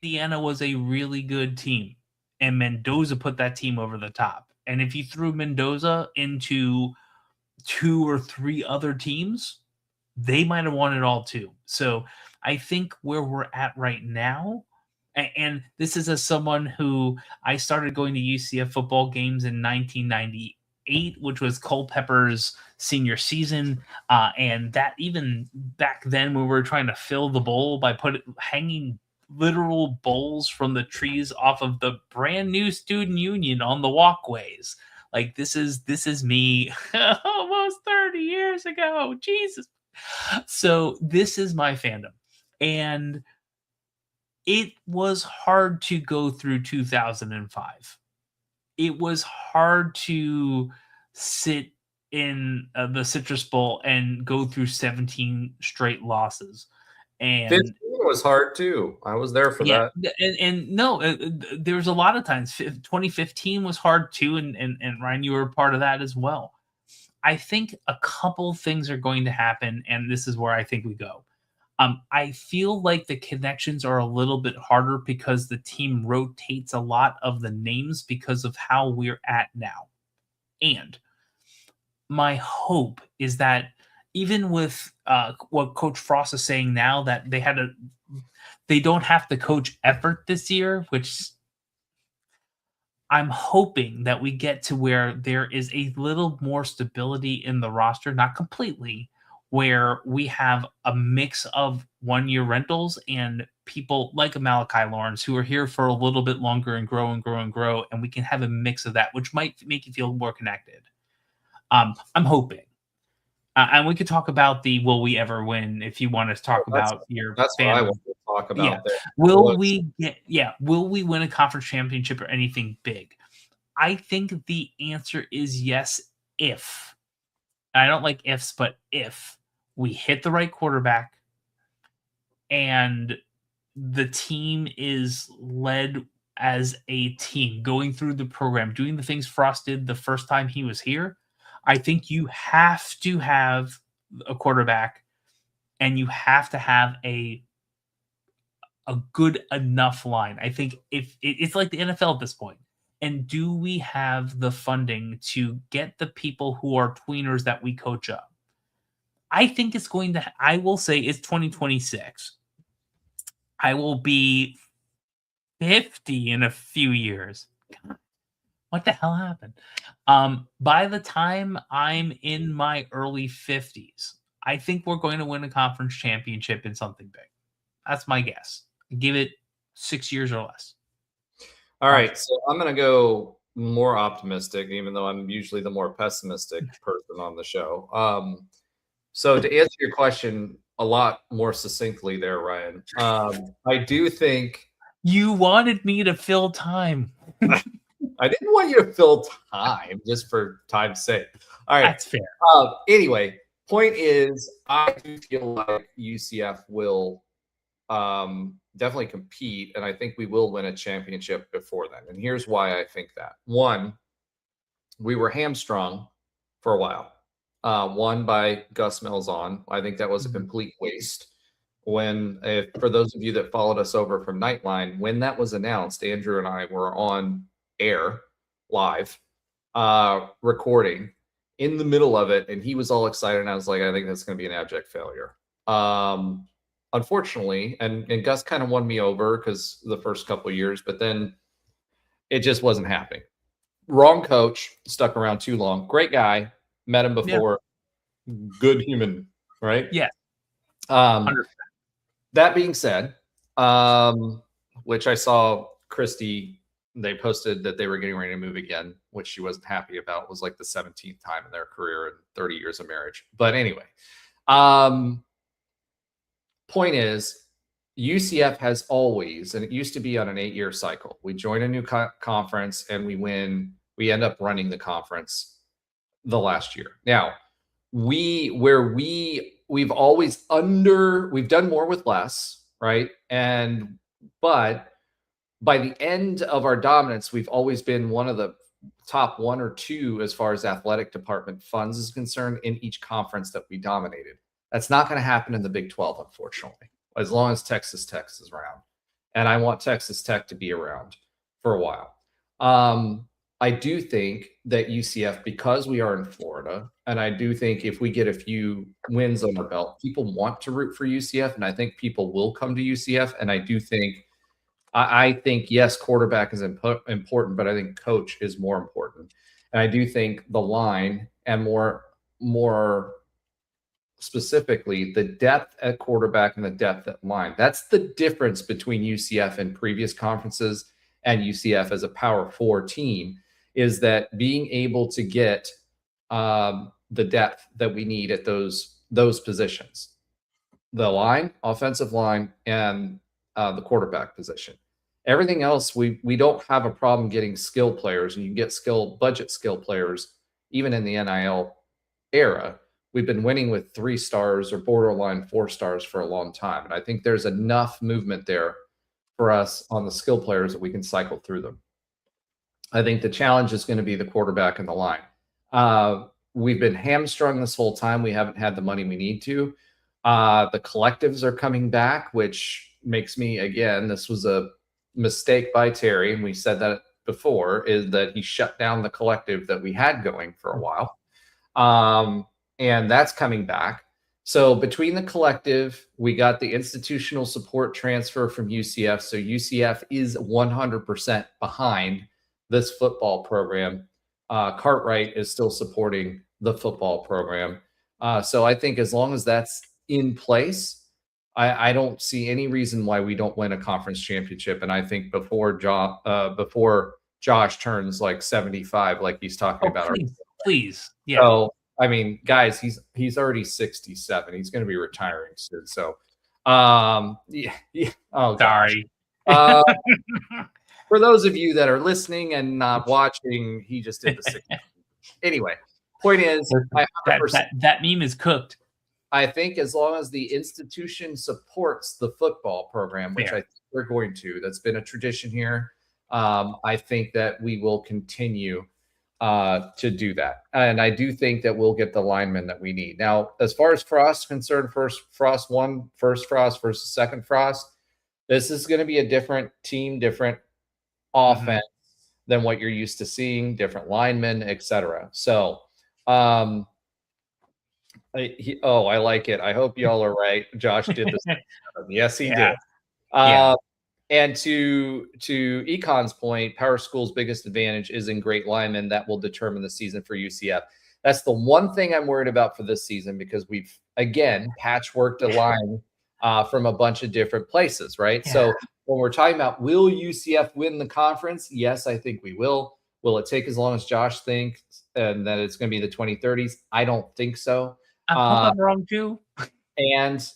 Indiana was a really good team, and Mendoza put that team over the top. And if you threw Mendoza into 2 or 3 other teams, they might have won it all too. So I think where we're at right now, and this is as someone who I started going to UCF football games in 1998, which was Culpepper's senior season. And that even back then, when we were trying to fill the bowl by hanging literal bowls from the trees off of the brand new student union on the walkways. Like this is me almost 30 years ago. Jesus. So this is my fandom. And it was hard to go through 2005. It was hard to sit in the Citrus Bowl and go through 17 straight losses. And 15 was hard too. I was there for that. And no, there was a lot of times. 2015 was hard too, and Ryan, you were a part of that as well. I think a couple things are going to happen, and this is where I think we go. I feel like the connections are a little bit harder because the team rotates a lot of the names because of how we're at now. And my hope is that even with what Coach Frost is saying now, that they don't have to coach effort this year, which I'm hoping that we get to where there is a little more stability in the roster, not completely, where we have a mix of one-year rentals and people like Malachi Lawrence who are here for a little bit longer and grow and grow and grow, and we can have a mix of that, which might make you feel more connected. I'm hoping. And we could talk about the will we ever win if you want to talk about your That's what I want to talk about. Yeah. There. Will we win a conference championship or anything big? I think the answer is yes if. I don't like ifs, but if we hit the right quarterback and the team is led as a team, going through the program, doing the things Frost did the first time he was here, I think you have to have a quarterback and you have to have a good enough line. I think if it's like the NFL at this point. And do we have the funding to get the people who are tweeners that we coach up? I think it's going to, I will say it's 2026. I will be 50 in a few years. God, what the hell happened? By the time I'm in my early 50s, I think we're going to win a conference championship in something big. That's my guess. Give it 6 years or less. All right, so I'm going to go more optimistic, even though I'm usually the more pessimistic person on the show. So to answer your question a lot more succinctly there, Ryan, I do think... You wanted me to fill time. I didn't want you to fill time just for time's sake. All right. That's fair. Anyway, point is, I do feel like UCF will definitely compete, and I think we will win a championship before then. And here's why I think that. One, we were hamstrung for a while. One by Gus Malzahn. I think that was a complete waste. For those of you that followed us over from Nightline, when that was announced, Andrew and I were on air live recording in the middle of it, and he was all excited, and I was like, I think that's going to be an abject failure. Unfortunately, and Gus kind of won me over because the first couple of years, but then it just wasn't happening. Wrong coach, stuck around too long. Great guy, met him before. Yeah. Good human, right? Yeah. That being said, which I saw Christy, they posted that they were getting ready to move again, which she wasn't happy about. It was like the 17th time in their career and 30 years of marriage. But anyway, point is, UCF has always, and it used to be on an 8-year cycle. We join a new conference and we end up running the conference the last year. Now, we've done more with less, right? But by the end of our dominance, we've always been one of the top 1 or 2 as far as athletic department funds is concerned in each conference that we dominated. That's not going to happen in the Big 12, unfortunately, as long as Texas Tech is around. And I want Texas Tech to be around for a while. I do think that UCF, because we are in Florida, and I do think if we get a few wins on our belt, people want to root for UCF, and I think people will come to UCF. And I think, yes, quarterback is important, but I think coach is more important. And I do think the line, and more specifically, the depth at quarterback and the depth at line. That's the difference between UCF and previous conferences and UCF as a Power 4 team, is that being able to get the depth that we need at those positions, the line, offensive line, and the quarterback position. Everything else, we don't have a problem getting skill players, and you can get budget skill players even in the NIL era. We've been winning with 3 stars or borderline 4 stars for a long time, and I think there's enough movement there for us on the skill players that we can cycle through them. I think the challenge is going to be the quarterback and the line. We've been hamstrung this whole time. We haven't had the money we need to. The collectives are coming back, which makes me, again, this was a mistake by Terry, and we said that before, is that he shut down the collective that we had going for a while. And that's coming back. So between the collective, we got the institutional support transfer from UCF. So UCF is 100% behind this football program. Cartwright is still supporting the football program. So I think as long as that's in place, I don't see any reason why we don't win a conference championship. And I think before Josh turns like 75, like he's talking about. Please. Yeah. So, I mean, guys, he's already 67. He's going to be retiring soon. So, yeah. Oh, sorry. For those of you that are listening and not watching, he just did the 60. Anyway, point is, that meme is cooked. I think as long as the institution supports the football program, which I think we're going to, that's been a tradition here. I think that we will continue to do that. And I do think that we'll get the linemen that we need. Now, as far as Frost is concerned, first Frost versus second Frost, this is going to be a different team, different offense than what you're used to seeing, different linemen, etc. So, I like it. I hope y'all are right. Josh did this. Yes, he did. And to Econ's point, Power School's biggest advantage is in great linemen. That will determine the season for UCF. That's the one thing I'm worried about for this season, because we've, again, patchworked a line from a bunch of different places, right? Yeah. So when we're talking about, will UCF win the conference? Yes, I think we will. Will it take as long as Josh thinks and that it's going to be the 2030s? I don't think so. I'm wrong too. And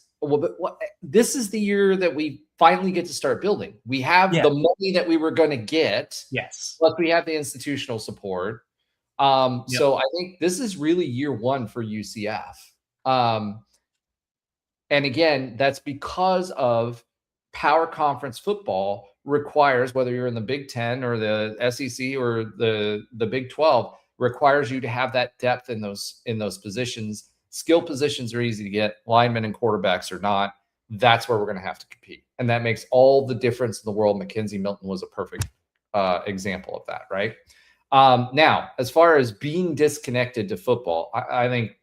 this is the year that we finally get to start building. We have the money that we were going to get. Yes. Plus we have the institutional support. So I think this is really year one for UCF. And again, that's because of power conference football requires, whether you're in the Big 10 or the SEC or the Big 12, requires you to have that depth in those positions. Skill positions are easy to get. Linemen and quarterbacks are not. That's where we're going to have to compete. And that makes all the difference in the world. Mackenzie Milton was a perfect example of that, right? Now, as far as being disconnected to football, I think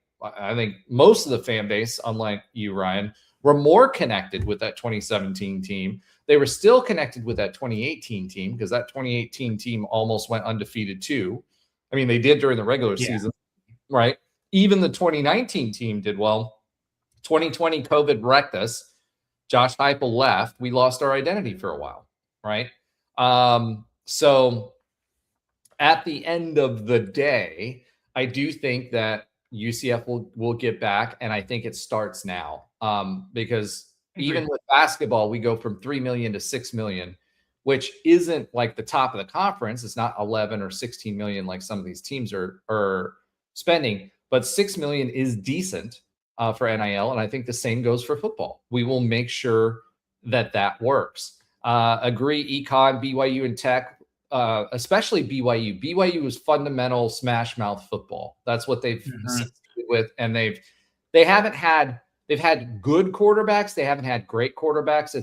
most of the fan base, unlike you, Ryan, were more connected with that 2017 team. They were still connected with that 2018 team, because that 2018 team almost went undefeated too. I mean, they did during the regular season, right? Even the 2019 team did well. 2020 COVID wrecked us. Josh Heupel left. We lost our identity for a while, right? So at the end of the day, I do think that UCF will get back, and I think it starts now. Because even with basketball, we go from 3 million to 6 million, which isn't like the top of the conference. It's not 11 or 16 million like some of these teams are spending, but 6 million is decent for NIL, and I think the same goes for football. We will make sure that works. Agree. Econ, BYU, and Tech, especially BYU. BYU is fundamental smash mouth football. That's what they've succeeded with, and they've had good quarterbacks. They haven't had great quarterbacks.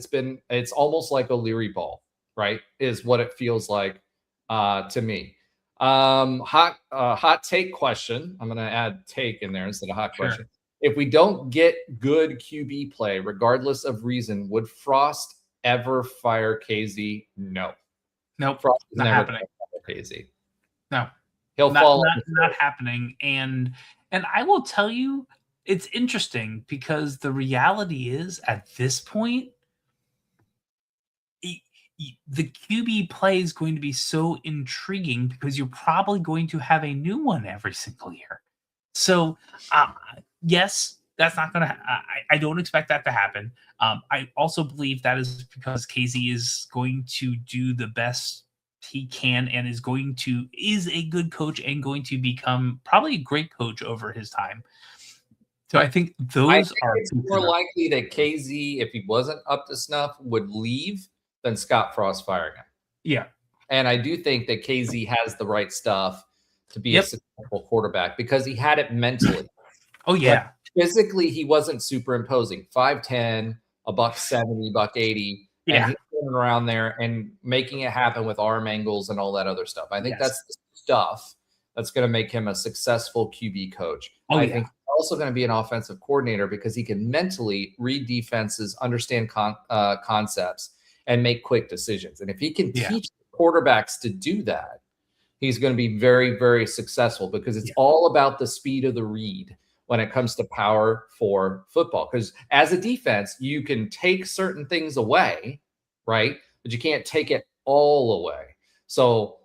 It's almost like O'Leary ball, right? Is what it feels like to me. Hot take question. I'm going to add take in there instead of hot question. If we don't get good QB play, regardless of reason, would Frost ever fire KZ? No. Nope. Frost is not never happening. Fire KZ. No. He'll fall. Not happening. And I will tell you, it's interesting because the reality is at this point, the QB play is going to be so intriguing because you're probably going to have a new one every single year. So, yes, that's not going to. I don't expect that to happen. I also believe that is because KZ is going to do the best he can and is a good coach and going to become probably a great coach over his time. So I think it's more likely that KZ, if he wasn't up to snuff, would leave than Scott Frost firing him. Yeah. And I do think that KZ has the right stuff to be a successful quarterback because he had it mentally. Oh, yeah. But physically, he wasn't superimposing. 5'10", $170, $180. Yeah. And he's running around there and making it happen with arm angles and all that other stuff. I think that's the stuff that's going to make him a successful QB coach. I think he's also going to be an offensive coordinator because he can mentally read defenses, understand concepts, and make quick decisions. And if he can teach quarterbacks to do that, he's going to be very, very successful because it's all about the speed of the read when it comes to power for football. Because as a defense, you can take certain things away, right? But you can't take it all away. So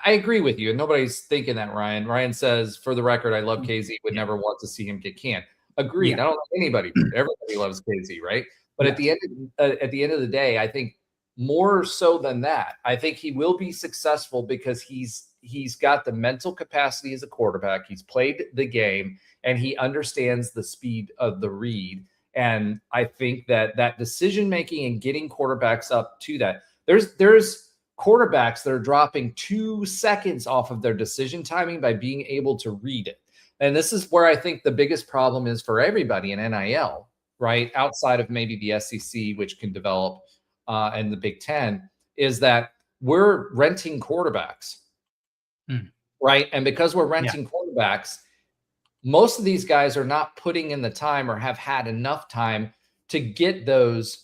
I agree with you. And nobody's thinking that, Ryan. Ryan says, for the record, I love KZ, would never want to see him get canned. Agreed. I don't like anybody. Everybody loves KZ, right? But at the end of the day, I think more so than that, I think he will be successful because he's got the mental capacity as a quarterback. He's played the game and he understands the speed of the read. And I think that decision making and getting quarterbacks up to that, there's quarterbacks that are dropping 2 seconds off of their decision timing by being able to read it. And this is where I think the biggest problem is for everybody in NIL, right? Outside of maybe the SEC, which can develop, and the Big Ten, is that we're renting quarterbacks, right? And because we're renting quarterbacks, most of these guys are not putting in the time or have had enough time to get those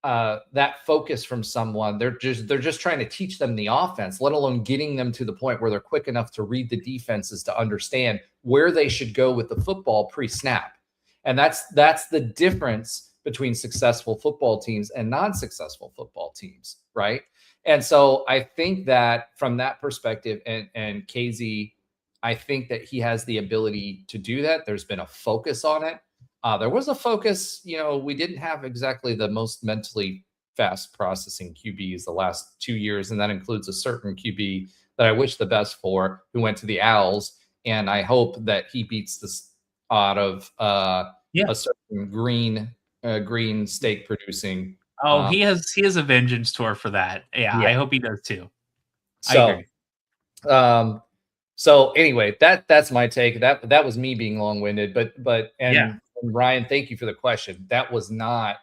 that focus from someone. They're just trying to teach them the offense, let alone getting them to the point where they're quick enough to read the defenses to understand where they should go with the football pre-snap. And that's the difference between successful football teams and non-successful football teams, right? And so I think that from that perspective, and KZ, I think that he has the ability to do that. There's been a focus on it. There was a focus, we didn't have exactly the most mentally fast processing QBs the last 2 years, and that includes a certain QB that I wish the best for, who went to the Owls, and I hope that he beats this out of a certain green steak producing. He has a vengeance tour for that. Yeah, I hope he does too. So, I agree. So anyway, that's my take. That was me being long-winded, but Ryan, thank you for the question. That was not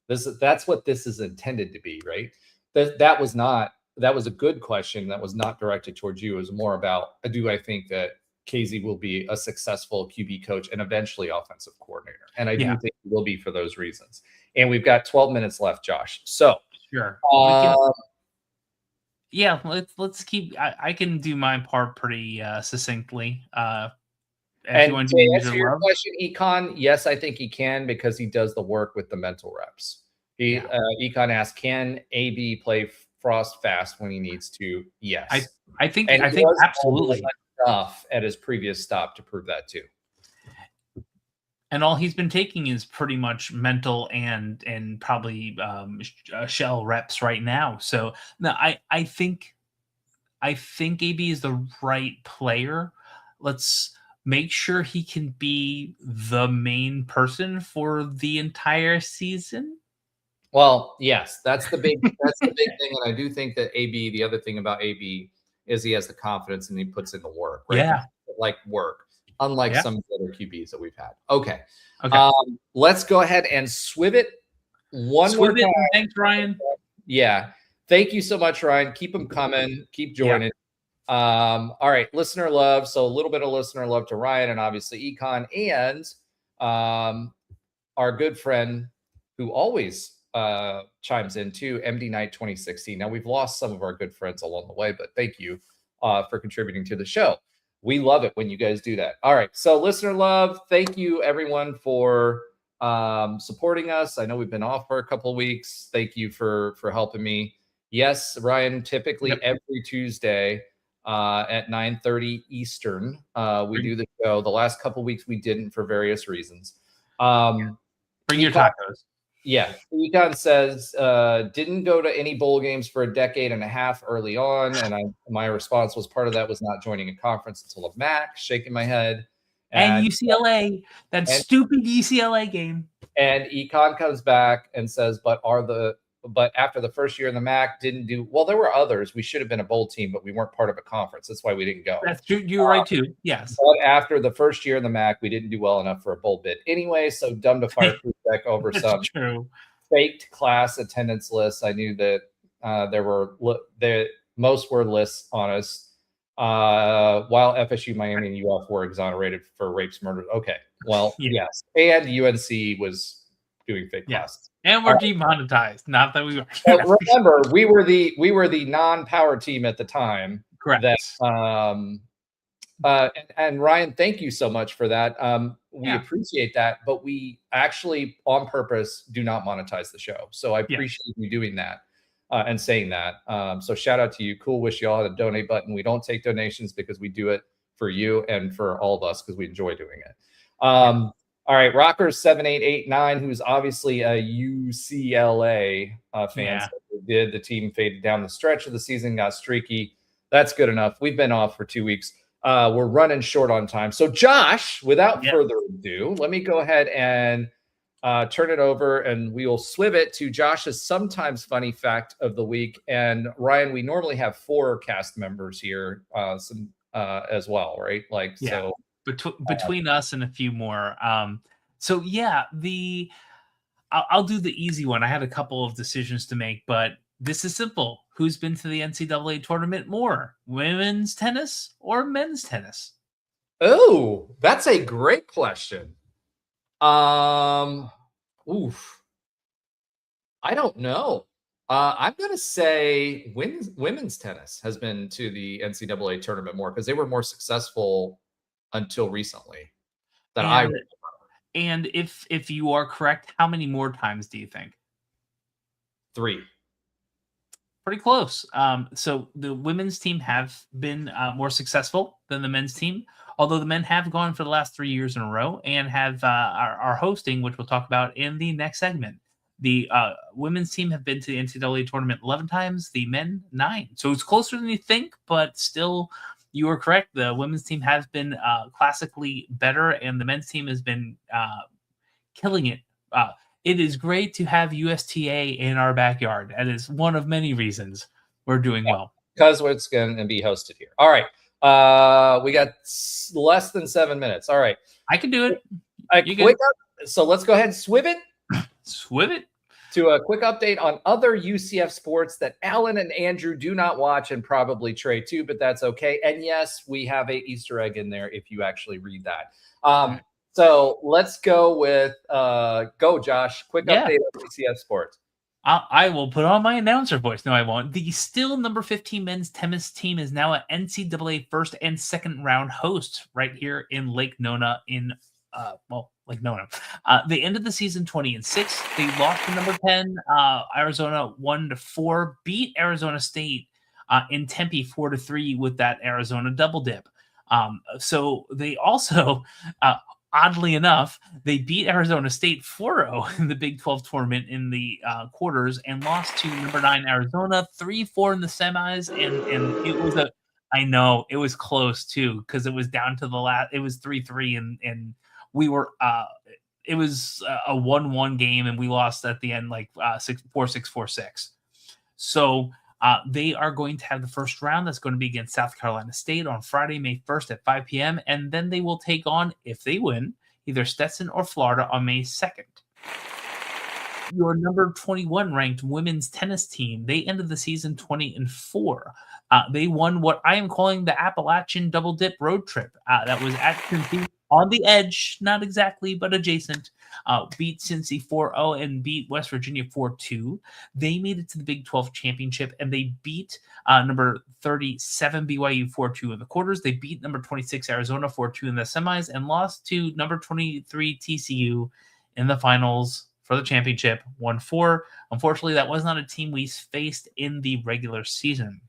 this. That's what this is intended to be, right? That was a good question. That was not directed towards you. It was more about, do I think that KZ will be a successful QB coach and eventually offensive coordinator? And I do think he will be for those reasons. And we've got 12 minutes left, Josh. So sure. Let's keep. I can do my part pretty succinctly. And to answer your question, Econ, yes, I think he can because he does the work with the mental reps. Econ asked, can AB play Frost fast when he needs to? Yes, I think absolutely enough at his previous stop to prove that too. And all he's been taking is pretty much mental and probably shell reps right now. So no, I think AB is the right player. Let's make sure he can be the main person for the entire season. Well, yes, that's the big thing, and I do think that AB. The other thing about AB is he has the confidence and he puts in the work, right? Yeah. Like work, unlike Yeah. some of the other QBs that we've had. Okay, Okay. Let's go ahead and swib it one more time. Thanks, Ryan. Yeah, thank you so much, Ryan. Keep them coming. Keep joining. All right, listener love. So a little bit of listener love to Ryan and obviously Econ and our good friend who always chimes in too, MD Night 2016. Now we've lost some of our good friends along the way, but thank you for contributing to the show. We love it when you guys do that. All right, so listener love, thank you everyone for supporting us. I know we've been off for a couple of weeks. Thank you for helping me. Yes, Ryan, typically every Tuesday at 9:30 Eastern, we do the show. The last couple of weeks we didn't for various reasons. Bring your tacos. Yeah, Econ says didn't go to any bowl games for a decade and a half early on, and my response was part of that was not joining a conference until a MAC. Shaking my head. And UCLA, stupid UCLA game. And Econ comes back and says, but after the first year in the MAC didn't do well. There were others. We should have been a bowl team, but we weren't part of a conference. That's why we didn't go. That's true. You're right too. Yes. But after the first year in the MAC, we didn't do well enough for a bowl bid anyway. So dumb to fire Kruzek over some faked class attendance lists. I knew that most were lists on us. While FSU, Miami, and UF were exonerated for rapes, murders. Okay. Well, yes. And UNC was doing fake classes. And we're demonetized. Not that we were. Remember, we were the non-power team at the time. Correct. And Ryan, thank you so much for that. We appreciate that, but we actually, on purpose, do not monetize the show. So I appreciate you doing that and saying that. So shout out to you. Cool. Wish you all had a donate button. We don't take donations because we do it for you and for all of us because we enjoy doing it. All right, Rockers7889, who's obviously a UCLA fan. So the team faded down the stretch of the season, got streaky. That's good enough. We've been off for 2 weeks. We're running short on time. So Josh, without further ado, let me go ahead and turn it over and we will swib it to Josh's sometimes funny fact of the week. And Ryan, we normally have 4 cast members here as well, right? So between us and a few more. I'll do the easy one. I had a couple of decisions to make, but this is simple. Who's been to the NCAA tournament more, women's tennis or men's tennis? Oh, that's a great question. I don't know. I'm going to say women's tennis has been to the NCAA tournament more because they were more successful until recently I remember. And if you are correct, how many more times do you think? 3. Pretty close. So the women's team have been more successful than the men's team, although the men have gone for the last 3 years in a row and have are hosting, which we'll talk about in the next segment. The women's team have been to the NCAA tournament 11 times, the men 9. So it's closer than you think, but still, you are correct. The women's team has been classically better, and the men's team has been killing it. It is great to have USTA in our backyard. That is one of many reasons we're doing well. Because it's going to be hosted here. All right. We got less than 7 minutes. All right. I can do it. So let's go ahead and swib it. Swib it. To a quick update on other UCF sports that Alan and Andrew do not watch and probably Trey too, but that's okay. And yes, we have a Easter egg in there if you actually read that. So let's go with go Josh. Quick update on UCF sports. I will put on my announcer voice. No, I won't. The still number 15 men's tennis team is now an NCAA first and second round host right here in Lake Nona in Lake Nona. They ended the season 20-6. They lost to number 10 Arizona 1-4, beat Arizona State in Tempe 4-3 with that Arizona double dip. So they also oddly enough, they beat Arizona State 4-0 in the Big 12 tournament in the quarters and lost to number 9 Arizona 3-4 in the semis. And it was I know it was close too, because it was down to the last, it was 3-3 and we were, it was a 1-1 game, and we lost at the end like 4-6, 4-6. So they are going to have the first round. That's going to be against South Carolina State on Friday, May 1st at 5 p.m. And then they will take on, if they win, either Stetson or Florida on May 2nd. Your number 21 ranked women's tennis team, they ended the season 20-4. They won what I am calling the Appalachian Double Dip Road Trip. That was at Cincy, on the edge, not exactly, but adjacent. Beat Cincy 4-0 and beat West Virginia 4-2. They made it to the Big 12 championship, and they beat number 37 BYU 4-2 in the quarters. They beat number 26 Arizona 4-2 in the semis, and lost to number 23 TCU in the finals for the championship, 1-4. Unfortunately, that was not a team we faced in the regular season.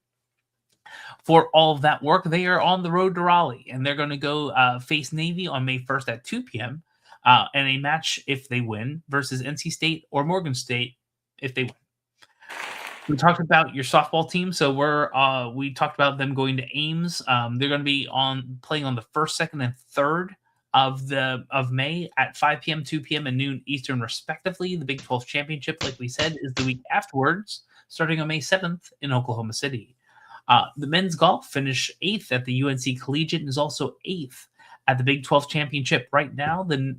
For all of that work, they are on the road to Raleigh, and they're going to go face Navy on May 1st at 2 p.m. And a match, if they win, versus NC State or Morgan State if they win. We talked about your softball team, so we talked about them going to Ames. They're going to be playing on the 1st, 2nd, and 3rd of May at 5 p.m., 2 p.m., and noon Eastern, respectively. The Big 12 championship, like we said, is the week afterwards, starting on May 7th in Oklahoma City. The men's golf finished 8th at the UNC Collegiate and is also 8th at the Big 12 championship. Right now, the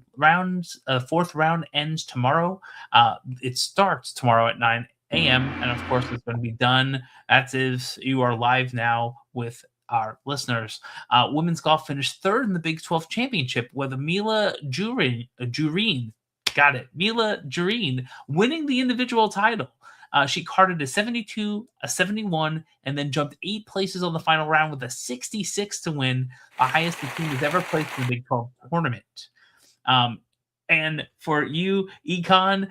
fourth round ends tomorrow. It starts tomorrow at 9 a.m. And of course, it's going to be done as if you are live now with our listeners. Women's golf finished 3rd in the Big 12 championship with Mila Jureen, Mila Jureen winning the individual title. She carded a 72, a 71, and then jumped 8 places on the final round with a 66 to win, the highest the team has ever placed in the Big 12 tournament. And for you, Econ,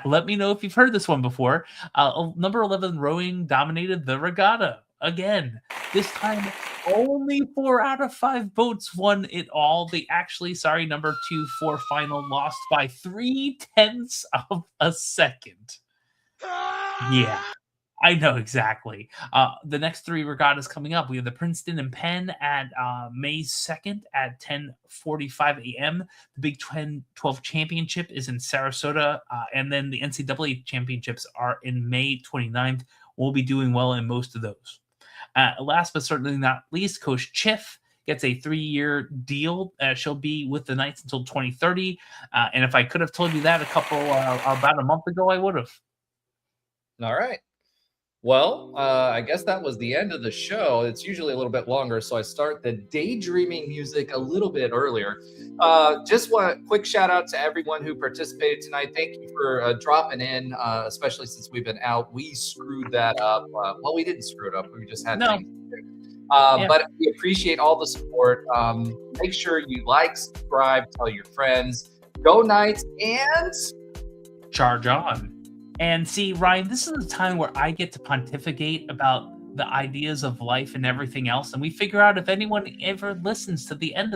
let me know if you've heard this one before. Number 11 rowing dominated the regatta again. This time, only 4 out of 5 boats won it all. They actually, number 2-4 final lost by 0.3 of a second. Yeah, I know exactly. The next 3 regattas coming up. We have the Princeton and Penn at May 2nd at 10:45 a.m. The Big 12 Championship is in Sarasota, and then the NCAA Championships are in May 29th. We'll be doing well in most of those. Last but certainly not least, Coach Chiff gets a 3-year deal. She'll be with the Knights until 2030. And if I could have told you that about a month ago, I would have. All right. Well, I guess that was the end of the show. It's usually a little bit longer, so I start the daydreaming music a little bit earlier. Just want a quick shout out to everyone who participated tonight. Thank you for dropping in, especially since we've been out. We screwed that up. Well, we didn't screw it up. We just had things to do. But we appreciate all the support. Make sure you like, subscribe, tell your friends. Go Knights, and charge on. And see, Ryan, this is the time where I get to pontificate about the ideas of life and everything else. And we figure out if anyone ever listens to the end of